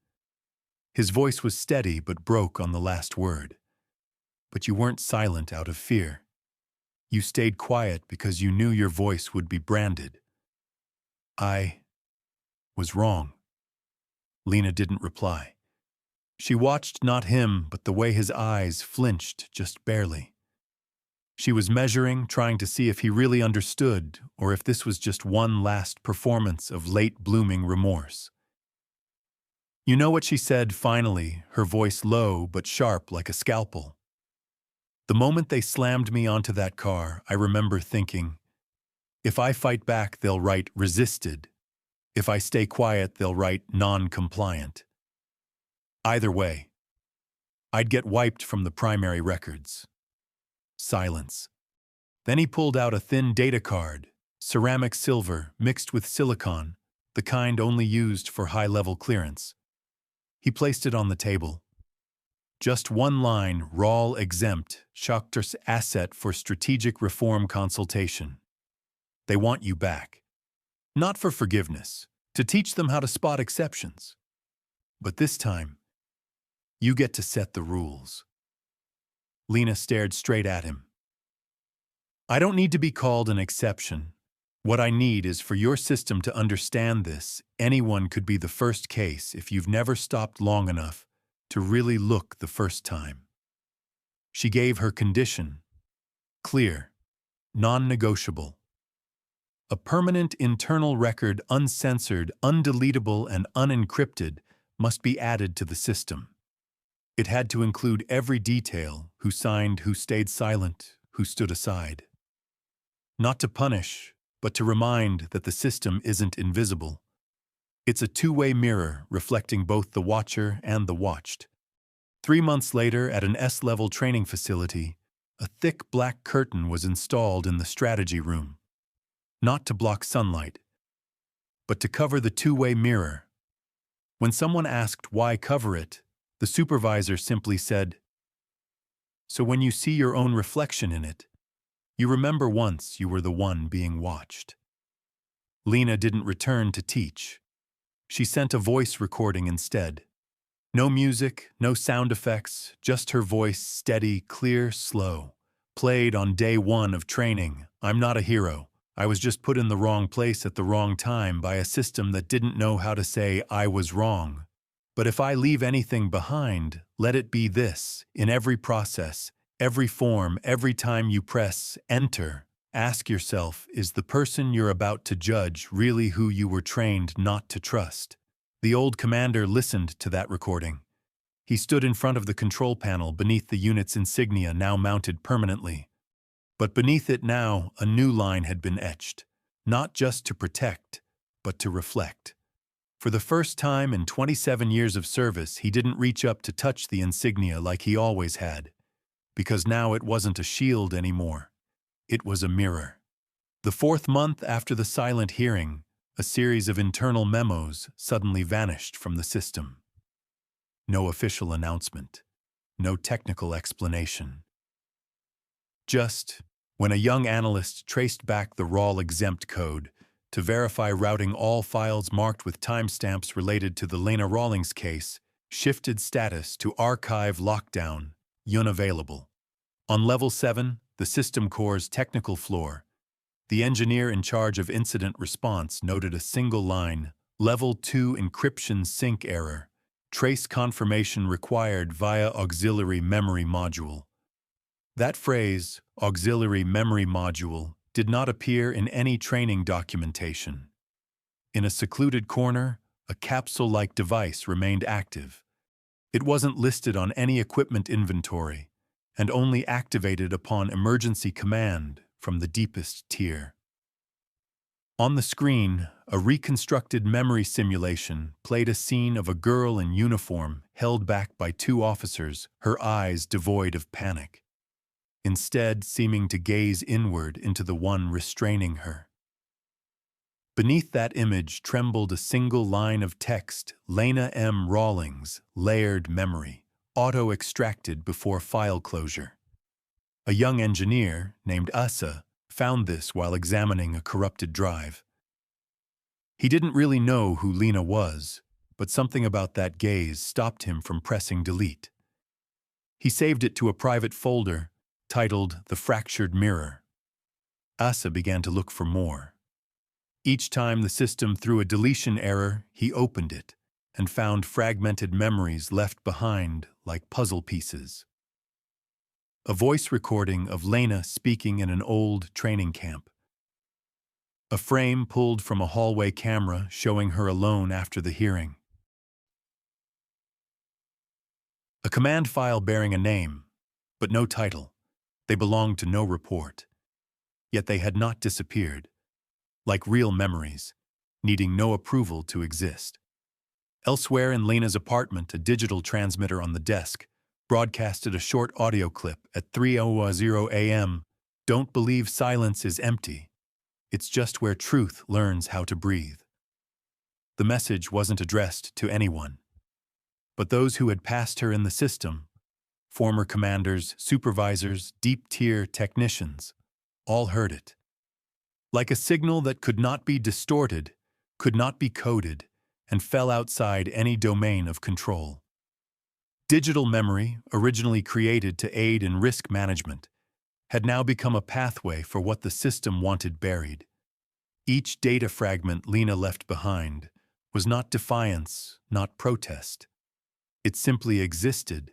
His voice was steady but broke on the last word. "But you weren't silent out of fear. You stayed quiet because you knew your voice would be branded." "I was wrong." Lena didn't reply. She watched not him, but the way his eyes flinched just barely. She was measuring, trying to see if he really understood, or if this was just one last performance of late-blooming remorse. "You know what she said finally," her voice low but sharp like a scalpel. "The moment they slammed me onto that car, I remember thinking, if I fight back, they'll write resisted. If I stay quiet, they'll write non-compliant. Either way, I'd get wiped from the primary records." Silence. Then he pulled out a thin data card, ceramic silver mixed with silicon, the kind only used for high-level clearance. He placed it on the table. Just one line, RAL exempt, Schachters asset for strategic reform consultation. They want you back. Not for forgiveness, to teach them how to spot exceptions. But this time, you get to set the rules. Lena stared straight at him. "I don't need to be called an exception. What I need is for your system to understand this. Anyone could be the first case if you've never stopped long enough to really look the first time. She gave her condition. Clear. Non-negotiable. A permanent internal record, uncensored, undeletable, and unencrypted, must be added to the system. It had to include every detail: who signed, who stayed silent, who stood aside. Not to punish, but to remind that the system isn't invisible. It's a two-way mirror reflecting both the watcher and the watched. 3 months later, at an S-level training facility, a thick black curtain was installed in the strategy room. Not to block sunlight, but to cover the two-way mirror. When someone asked why cover it, the supervisor simply said, "So when you see your own reflection in it, you remember once you were the one being watched." Lena didn't return to teach. She sent a voice recording instead. No music, no sound effects, just her voice, steady, clear, slow. Played on day 1 of training. "I'm not a hero. I was just put in the wrong place at the wrong time by a system that didn't know how to say I was wrong. But if I leave anything behind, let it be this: in every process, every form, every time you press enter, ask yourself, is the person you're about to judge really who you were trained not to trust?" The old commander listened to that recording. He stood in front of the control panel beneath the unit's insignia now mounted permanently. But beneath it now, a new line had been etched, not just to protect, but to reflect. For the first time in 27 years of service, he didn't reach up to touch the insignia like he always had, because now it wasn't a shield anymore. It was a mirror. The 4th month after the silent hearing, a series of internal memos suddenly vanished from the system. No official announcement, no technical explanation. Just, when a young analyst traced back the raw exempt code to verify routing all files marked with timestamps related to the Lena Rawlings case, shifted status to archive lockdown, unavailable. On level 7, the system core's technical floor, the engineer in charge of incident response noted a single line, level 2 encryption sync error, trace confirmation required via auxiliary memory module. That phrase, auxiliary memory module, did not appear in any training documentation. In a secluded corner, a capsule-like device remained active. It wasn't listed on any equipment inventory, and only activated upon emergency command from the deepest tier. On the screen, a reconstructed memory simulation played a scene of a girl in uniform held back by 2 officers, her eyes devoid of panic, instead seeming to gaze inward into the one restraining her. Beneath that image trembled a single line of text: Lena M. Rawlings, layered memory, auto-extracted before file closure. A young engineer named Asa found this while examining a corrupted drive. He didn't really know who Lena was, but something about that gaze stopped him from pressing delete. He saved it to a private folder titled The Fractured Mirror. Asa began to look for more. Each time the system threw a deletion error, he opened it and found fragmented memories left behind like puzzle pieces. A voice recording of Lena speaking in an old training camp. A frame pulled from a hallway camera showing her alone after the hearing. A command file bearing a name, but no title. They belonged to no report. Yet they had not disappeared, like real memories, needing no approval to exist. Elsewhere in Lena's apartment, a digital transmitter on the desk broadcasted a short audio clip at 3:00 a.m. "Don't believe silence is empty. It's just where truth learns how to breathe." The message wasn't addressed to anyone, but those who had passed her in the system, former commanders, supervisors, deep-tier technicians, all heard it. Like a signal that could not be distorted, could not be coded, and fell outside any domain of control. Digital memory, originally created to aid in risk management, had now become a pathway for what the system wanted buried. Each data fragment Lena left behind was not defiance, not protest. It simply existed,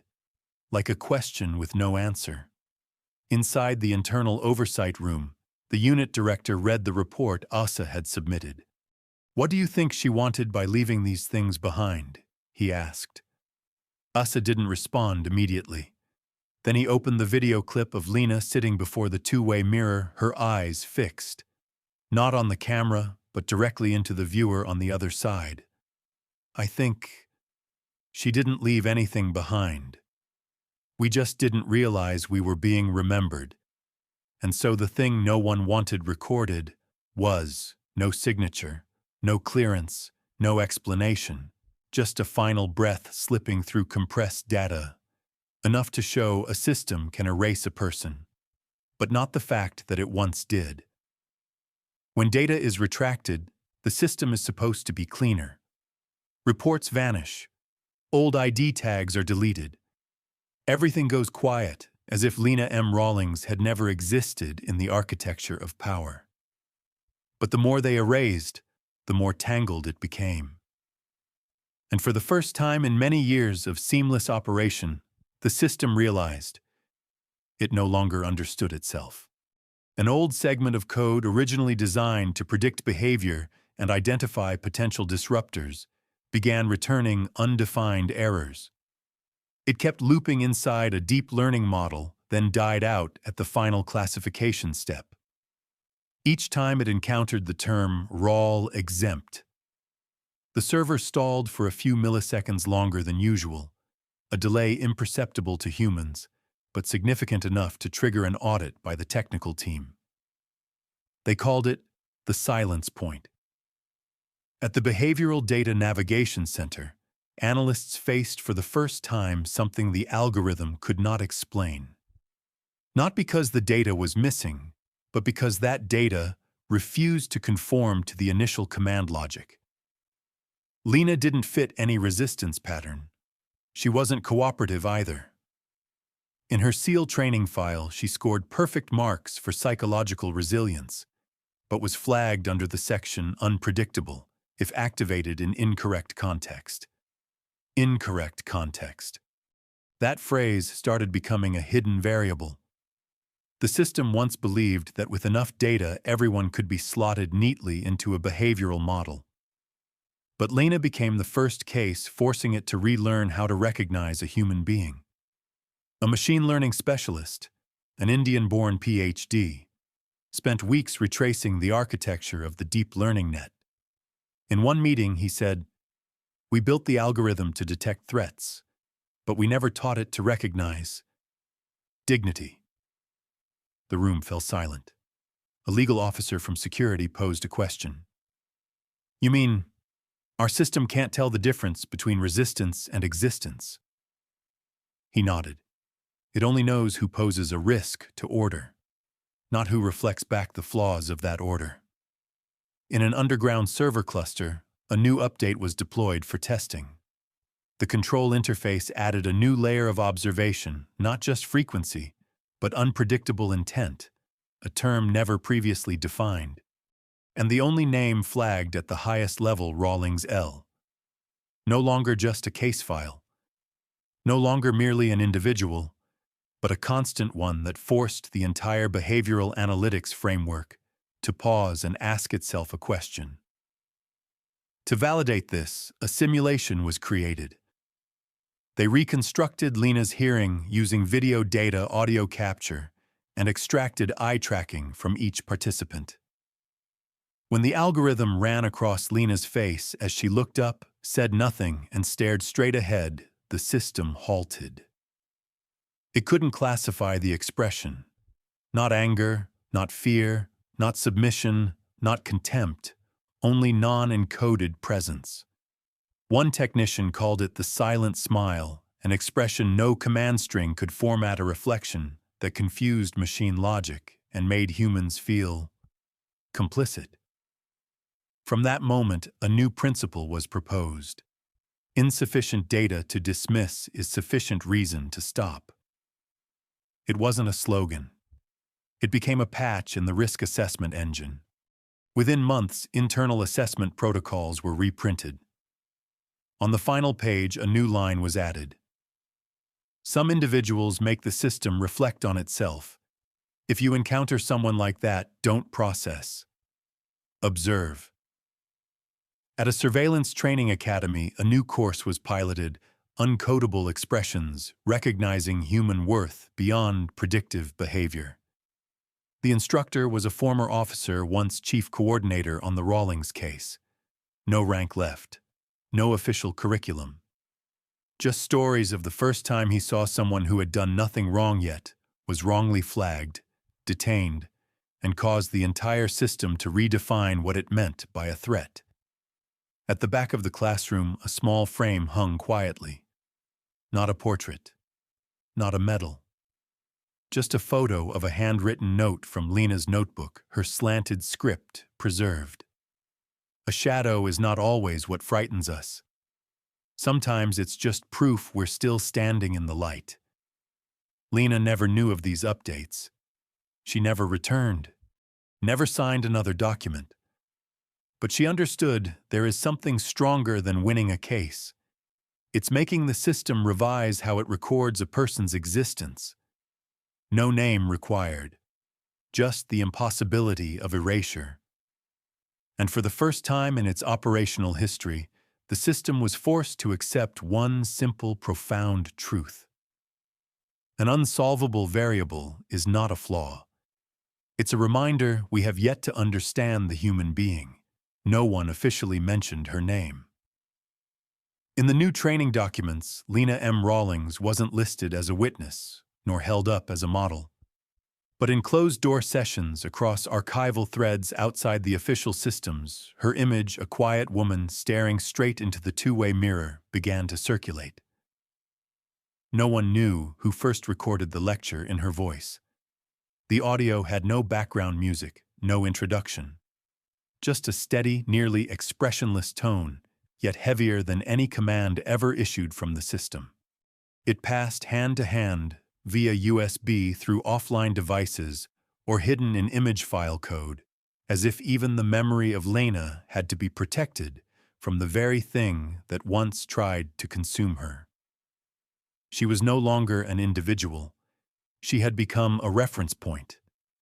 like a question with no answer. Inside the internal oversight room, the unit director read the report Asa had submitted. "What do you think she wanted by leaving these things behind?" he asked. Asa didn't respond immediately. Then he opened the video clip of Lena sitting before the two-way mirror, her eyes fixed. Not on the camera, but directly into the viewer on the other side. "I think she didn't leave anything behind. We just didn't realize we were being remembered. And so the thing no one wanted recorded was no signature, no clearance, no explanation, just a final breath slipping through compressed data, enough to show a system can erase a person, but not the fact that it once did. When data is retracted, the system is supposed to be cleaner. Reports vanish. Old ID tags are deleted. Everything goes quiet, as if Lena M. Rawlings had never existed in the architecture of power. But the more they erased, the more tangled it became. And for the first time in many years of seamless operation, the system realized it no longer understood itself. An old segment of code originally designed to predict behavior and identify potential disruptors began returning undefined errors. It kept looping inside a deep learning model, then died out at the final classification step. Each time it encountered the term "raw exempt," the server stalled for a few milliseconds longer than usual, a delay imperceptible to humans, but significant enough to trigger an audit by the technical team. They called it the silence point. At the Behavioral Data Navigation Center, analysts faced for the first time something the algorithm could not explain. Not because the data was missing, but because that data refused to conform to the initial command logic. Lena didn't fit any resistance pattern. She wasn't cooperative either. In her SEAL training file, she scored perfect marks for psychological resilience, but was flagged under the section unpredictable if activated in incorrect context. Incorrect context. That phrase started becoming a hidden variable. The system once believed that with enough data, everyone could be slotted neatly into a behavioral model. But Lena became the first case forcing it to relearn how to recognize a human being. A machine learning specialist, an Indian-born PhD, spent weeks retracing the architecture of the deep learning net. In one meeting, he said, "We built the algorithm to detect threats, but we never taught it to recognize dignity." The room fell silent. A legal officer from security posed a question. "You mean, our system can't tell the difference between resistance and existence?" He nodded. "It only knows who poses a risk to order, not who reflects back the flaws of that order." In an underground server cluster, a new update was deployed for testing. The control interface added a new layer of observation, not just frequency, but unpredictable intent, a term never previously defined, and the only name flagged at the highest level, Rawlings L. No longer just a case file. No longer merely an individual, but a constant one that forced the entire behavioral analytics framework to pause and ask itself a question. To validate this, a simulation was created. They reconstructed Lena's hearing using video data audio capture and extracted eye tracking from each participant. When the algorithm ran across Lena's face as she looked up, said nothing, and stared straight ahead, the system halted. It couldn't classify the expression. Not anger, not fear, not submission, not contempt, only non-encoded presence. One technician called it the silent smile, an expression no command string could format a reflection that confused machine logic and made humans feel complicit. From that moment, a new principle was proposed. Insufficient data to dismiss is sufficient reason to stop. It wasn't a slogan. It became a patch in the risk assessment engine. Within months, internal assessment protocols were reprinted. On the final page, a new line was added. Some individuals make the system reflect on itself. If you encounter someone like that, don't process. Observe. At a surveillance training academy, a new course was piloted, Uncodable Expressions, Recognizing Human Worth Beyond Predictive Behavior. The instructor was a former officer, once chief coordinator on the Rawlings case. No rank left. No official curriculum. Just stories of the first time he saw someone who had done nothing wrong yet, was wrongly flagged, detained, and caused the entire system to redefine what it meant by a threat. At the back of the classroom, a small frame hung quietly. Not a portrait. Not a medal. Just a photo of a handwritten note from Lena's notebook, her slanted script preserved. A shadow is not always what frightens us. Sometimes it's just proof we're still standing in the light. Lena never knew of these updates. She never returned, never signed another document. But she understood there is something stronger than winning a case. It's making the system revise how it records a person's existence. No name required, just the impossibility of erasure. And for the first time in its operational history, the system was forced to accept one simple, profound truth. An unsolvable variable is not a flaw. It's a reminder we have yet to understand the human being. No one officially mentioned her name. In the new training documents, Lena M. Rawlings wasn't listed as a witness, nor held up as a model. But in closed-door sessions across archival threads outside the official systems, her image, a quiet woman staring straight into the two-way mirror, began to circulate. No one knew who first recorded the lecture in her voice. The audio had no background music, no introduction. Just a steady, nearly expressionless tone, yet heavier than any command ever issued from the system. It passed hand to hand, via USB through offline devices or hidden in image file code, as if even the memory of Lena had to be protected from the very thing that once tried to consume her. She was no longer an individual. She had become a reference point.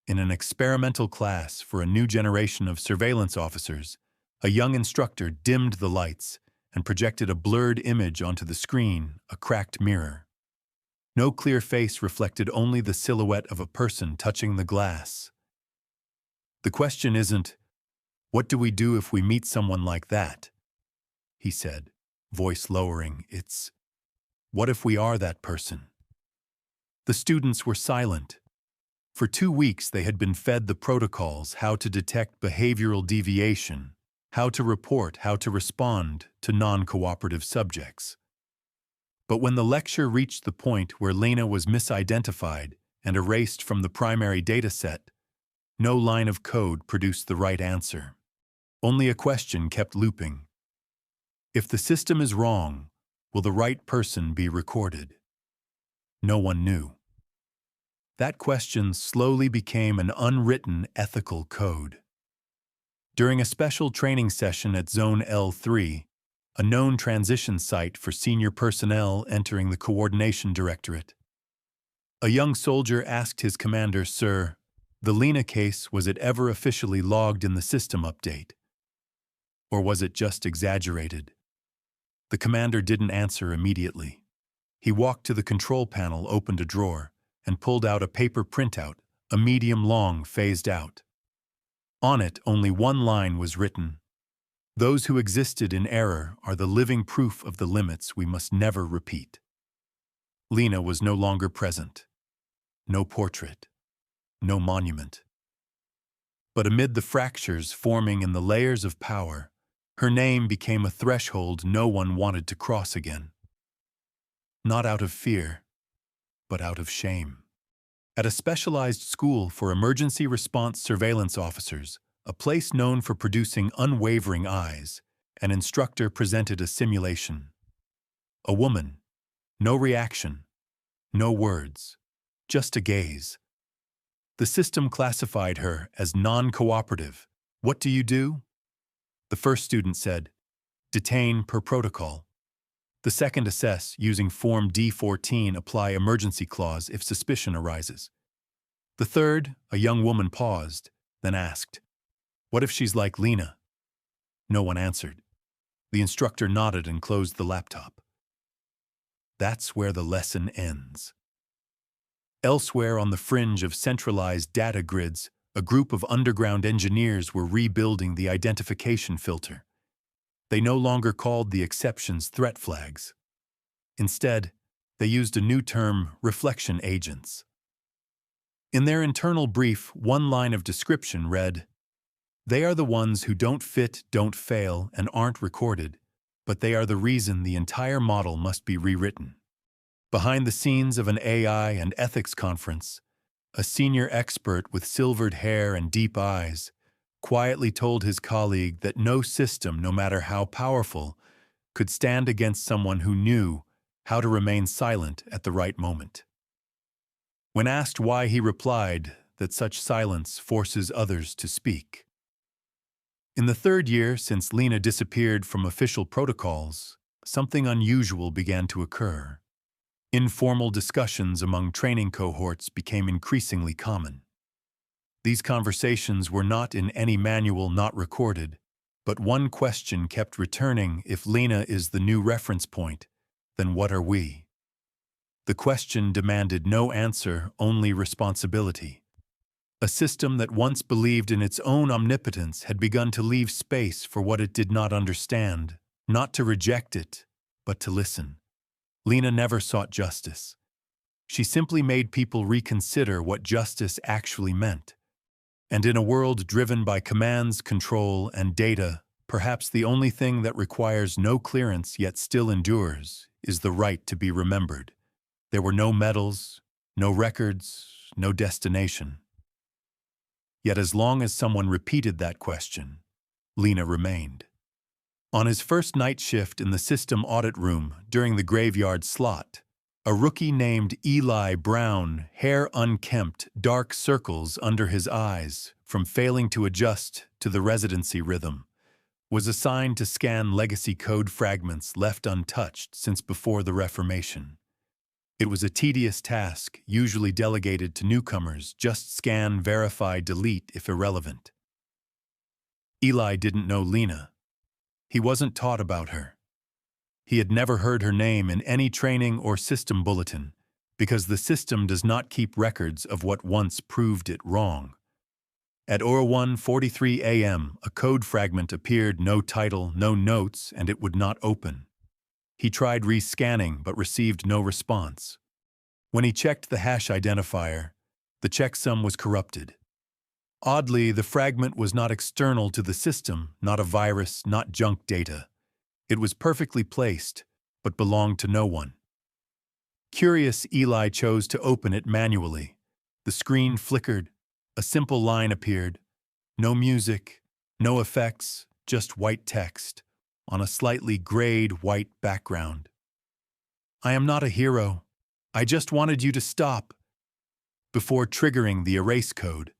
In an experimental class for a new generation of surveillance officers, a young instructor dimmed the lights and projected a blurred image onto the screen, a cracked mirror. No clear face reflected only the silhouette of a person touching the glass. The question isn't, what do we do if we meet someone like that? He said, voice lowering. It's, what if we are that person? The students were silent. For 2 weeks they had been fed the protocols, how to detect behavioral deviation, how to report, how to respond to non-cooperative subjects. But when the lecture reached the point where Lena was misidentified and erased from the primary data set, no line of code produced the right answer. Only a question kept looping. If the system is wrong, will the right person be recorded? No one knew. That question slowly became an unwritten ethical code. During a special training session at Zone L3, a known transition site for senior personnel entering the Coordination Directorate, a young soldier asked his commander, "Sir, the Lena case, was it ever officially logged in the system update? Or was it just exaggerated?" The commander didn't answer immediately. He walked to the control panel, opened a drawer, and pulled out a paper printout, a medium long, phased out. On it, only one line was written: "Those who existed in error are the living proof of the limits we must never repeat." Lena was no longer present. No portrait. No monument. But amid the fractures forming in the layers of power, her name became a threshold no one wanted to cross again. Not out of fear, but out of shame. At a specialized school for emergency response surveillance officers, a place known for producing unwavering eyes, an instructor presented a simulation. A woman, no reaction, no words, just a gaze. The system classified her as non-cooperative, What do you do? The first student said, detain per protocol. The second assess using Form D14, apply emergency clause if suspicion arises. The third, a young woman, paused, then asked, what if she's like Lena? No one answered. The instructor nodded and closed the laptop. That's where the lesson ends. Elsewhere on the fringe of centralized data grids, a group of underground engineers were rebuilding the identification filter. They no longer called the exceptions threat flags. Instead, they used a new term, reflection agents. In their internal brief, one line of description read, they are the ones who don't fit, don't fail, and aren't recorded, but they are the reason the entire model must be rewritten. Behind the scenes of an AI and ethics conference, a senior expert with silvered hair and deep eyes quietly told his colleague that no system, no matter how powerful, could stand against someone who knew how to remain silent at the right moment. When asked why, he replied that such silence forces others to speak. In the third year since Lena disappeared from official protocols, something unusual began to occur. Informal discussions among training cohorts became increasingly common. These conversations were not in any manual, not recorded, but one question kept returning: if Lena is the new reference point, then what are we? The question demanded no answer, only responsibility. A system that once believed in its own omnipotence had begun to leave space for what it did not understand, not to reject it, but to listen. Lena never sought justice. She simply made people reconsider what justice actually meant. And in a world driven by commands, control, and data, perhaps the only thing that requires no clearance yet still endures is the right to be remembered. There were no medals, no records, no destination. Yet as long as someone repeated that question, Lena remained. On his first night shift in the system audit room during the graveyard slot, a rookie named Eli Brown, hair unkempt, dark circles under his eyes from failing to adjust to the residency rhythm, was assigned to scan legacy code fragments left untouched since before the Reformation. It was a tedious task, usually delegated to newcomers: just scan, verify, delete if irrelevant. Eli didn't know Lena. He wasn't taught about her. He had never heard her name in any training or system bulletin, because the system does not keep records of what once proved it wrong. At 01:43 a.m., a code fragment appeared, no title, no notes, and it would not open. He tried rescanning but received no response. When he checked the hash identifier, the checksum was corrupted. Oddly, the fragment was not external to the system, not a virus, not junk data. It was perfectly placed, but belonged to no one. Curious, Eli chose to open it manually. The screen flickered. A simple line appeared. No music, no effects, just white text on a slightly grayed white background. I am not a hero. I just wanted you to stop. Before triggering the erase code,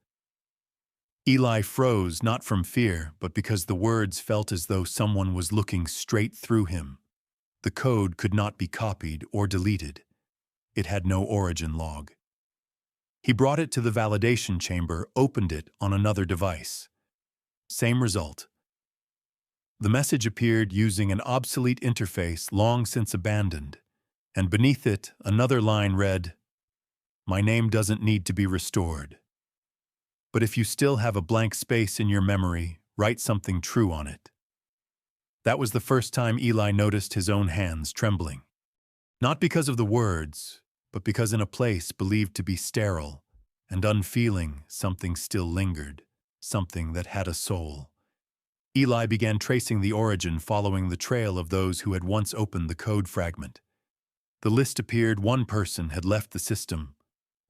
Eli froze, not from fear, but because the words felt as though someone was looking straight through him. The code could not be copied or deleted. It had no origin log. He brought it to the validation chamber, opened it on another device. Same result. The message appeared using an obsolete interface long since abandoned, and beneath it another line read, "My name doesn't need to be restored. But if you still have a blank space in your memory, write something true on it." That was the first time Eli noticed his own hands trembling. Not because of the words, but because in a place believed to be sterile and unfeeling, something still lingered, something that had a soul. Eli began tracing the origin, following the trail of those who had once opened the code fragment. The list appeared. One person had left the system,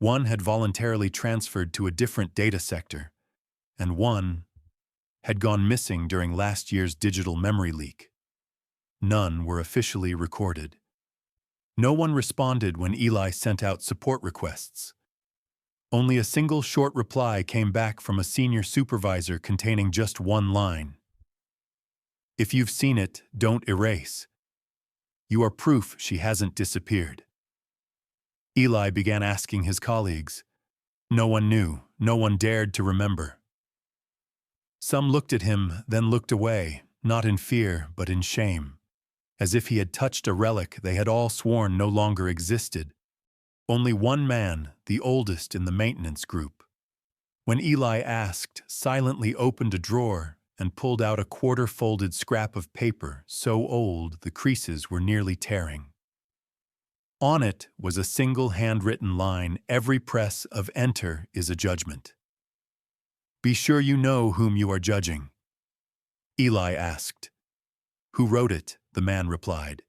one had voluntarily transferred to a different data sector, and one had gone missing during last year's digital memory leak. None were officially recorded. No one responded when Eli sent out support requests. Only a single short reply came back from a senior supervisor containing just one line. If you've seen it, don't erase. You are proof she hasn't disappeared. Eli began asking his colleagues. No one knew, no one dared to remember. Some looked at him, then looked away, not in fear, but in shame, as if he had touched a relic they had all sworn no longer existed. Only one man, the oldest in the maintenance group, when Eli asked, silently opened a drawer and pulled out a quarter-folded scrap of paper so old the creases were nearly tearing. On it was a single handwritten line, every press of enter is a judgment. Be sure you know whom you are judging. Eli asked. Who wrote it? The man replied.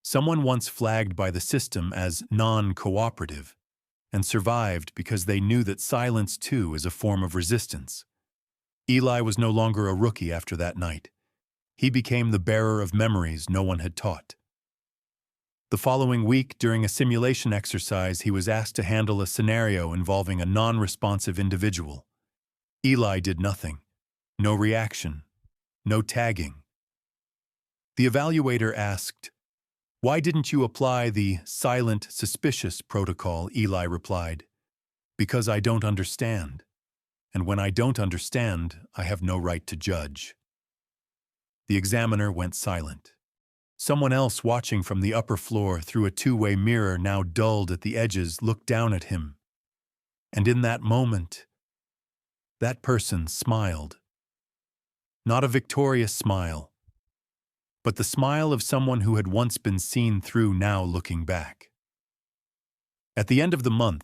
Someone once flagged by the system as non-cooperative and survived because they knew that silence too is a form of resistance. Eli was no longer a rookie after that night. He became the bearer of memories no one had taught. The following week, during a simulation exercise, he was asked to handle a scenario involving a non-responsive individual. Eli did nothing. No reaction. No tagging. The evaluator asked, "Why didn't you apply the silent, suspicious protocol?" Eli replied, "Because I don't understand. And when I don't understand, I have no right to judge." The examiner went silent. Someone else watching from the upper floor through a two-way mirror now dulled at the edges looked down at him. And in that moment, that person smiled. Not a victorious smile, but the smile of someone who had once been seen through, now looking back. At the end of the month,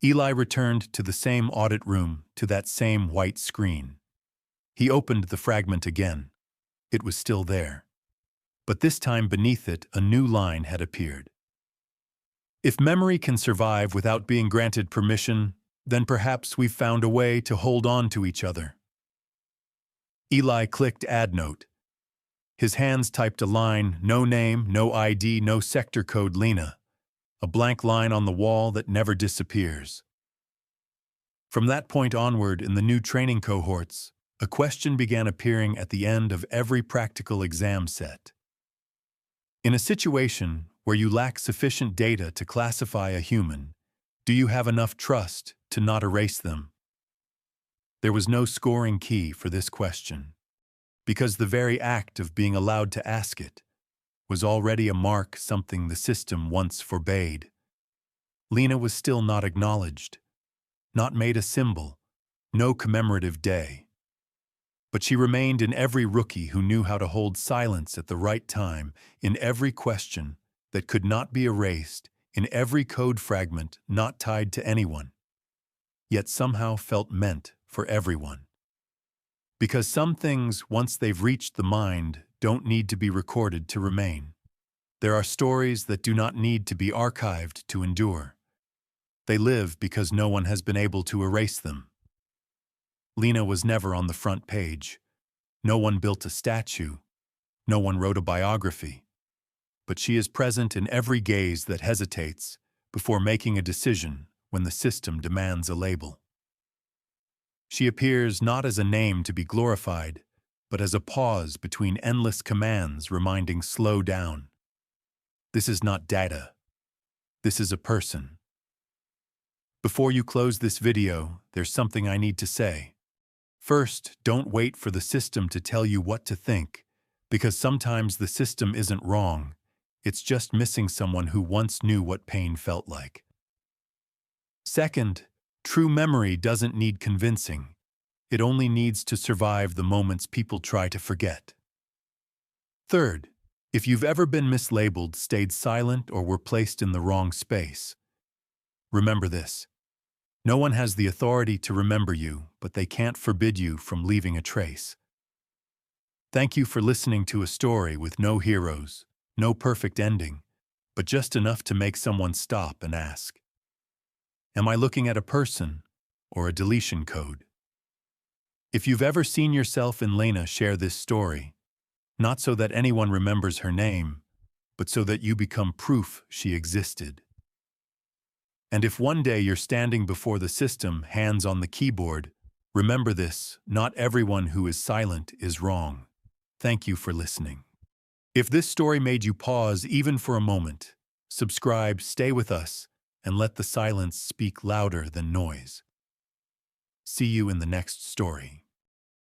Eli returned to the same audit room, to that same white screen. He opened the fragment again. It was still there. But this time beneath it, a new line had appeared. If memory can survive without being granted permission, then perhaps we've found a way to hold on to each other. Eli clicked Add Note. His hands typed a line, no name, no ID, no sector code, Lena. A blank line on the wall that never disappears. From that point onward in the new training cohorts, a question began appearing at the end of every practical exam set. In a situation where you lack sufficient data to classify a human, do you have enough trust to not erase them? There was no scoring key for this question, because the very act of being allowed to ask it was already a mark, something the system once forbade. Lena was still not acknowledged, not made a symbol, no commemorative day. But she remained in every rookie who knew how to hold silence at the right time, in every question that could not be erased, in every code fragment not tied to anyone, yet somehow felt meant for everyone. Because some things, once they've reached the mind, don't need to be recorded to remain. There are stories that do not need to be archived to endure. They live because no one has been able to erase them. Lena was never on the front page. No one built a statue. No one wrote a biography. But she is present in every gaze that hesitates before making a decision when the system demands a label. She appears not as a name to be glorified, but as a pause between endless commands reminding slow down. This is not data. This is a person. Before you close this video, there's something I need to say. First, don't wait for the system to tell you what to think, because sometimes the system isn't wrong. It's just missing someone who once knew what pain felt like. Second, true memory doesn't need convincing. It only needs to survive the moments people try to forget. Third, if you've ever been mislabeled, stayed silent, or were placed in the wrong space, remember this. No one has the authority to remember you, but they can't forbid you from leaving a trace. Thank you for listening to a story with no heroes, no perfect ending, but just enough to make someone stop and ask, am I looking at a person or a deletion code? If you've ever seen yourself in Lena, share this story, not so that anyone remembers her name, but so that you become proof she existed. And if one day you're standing before the system, hands on the keyboard, remember this: not everyone who is silent is wrong. Thank you for listening. If this story made you pause even for a moment, subscribe, stay with us, and let the silence speak louder than noise. See you in the next story.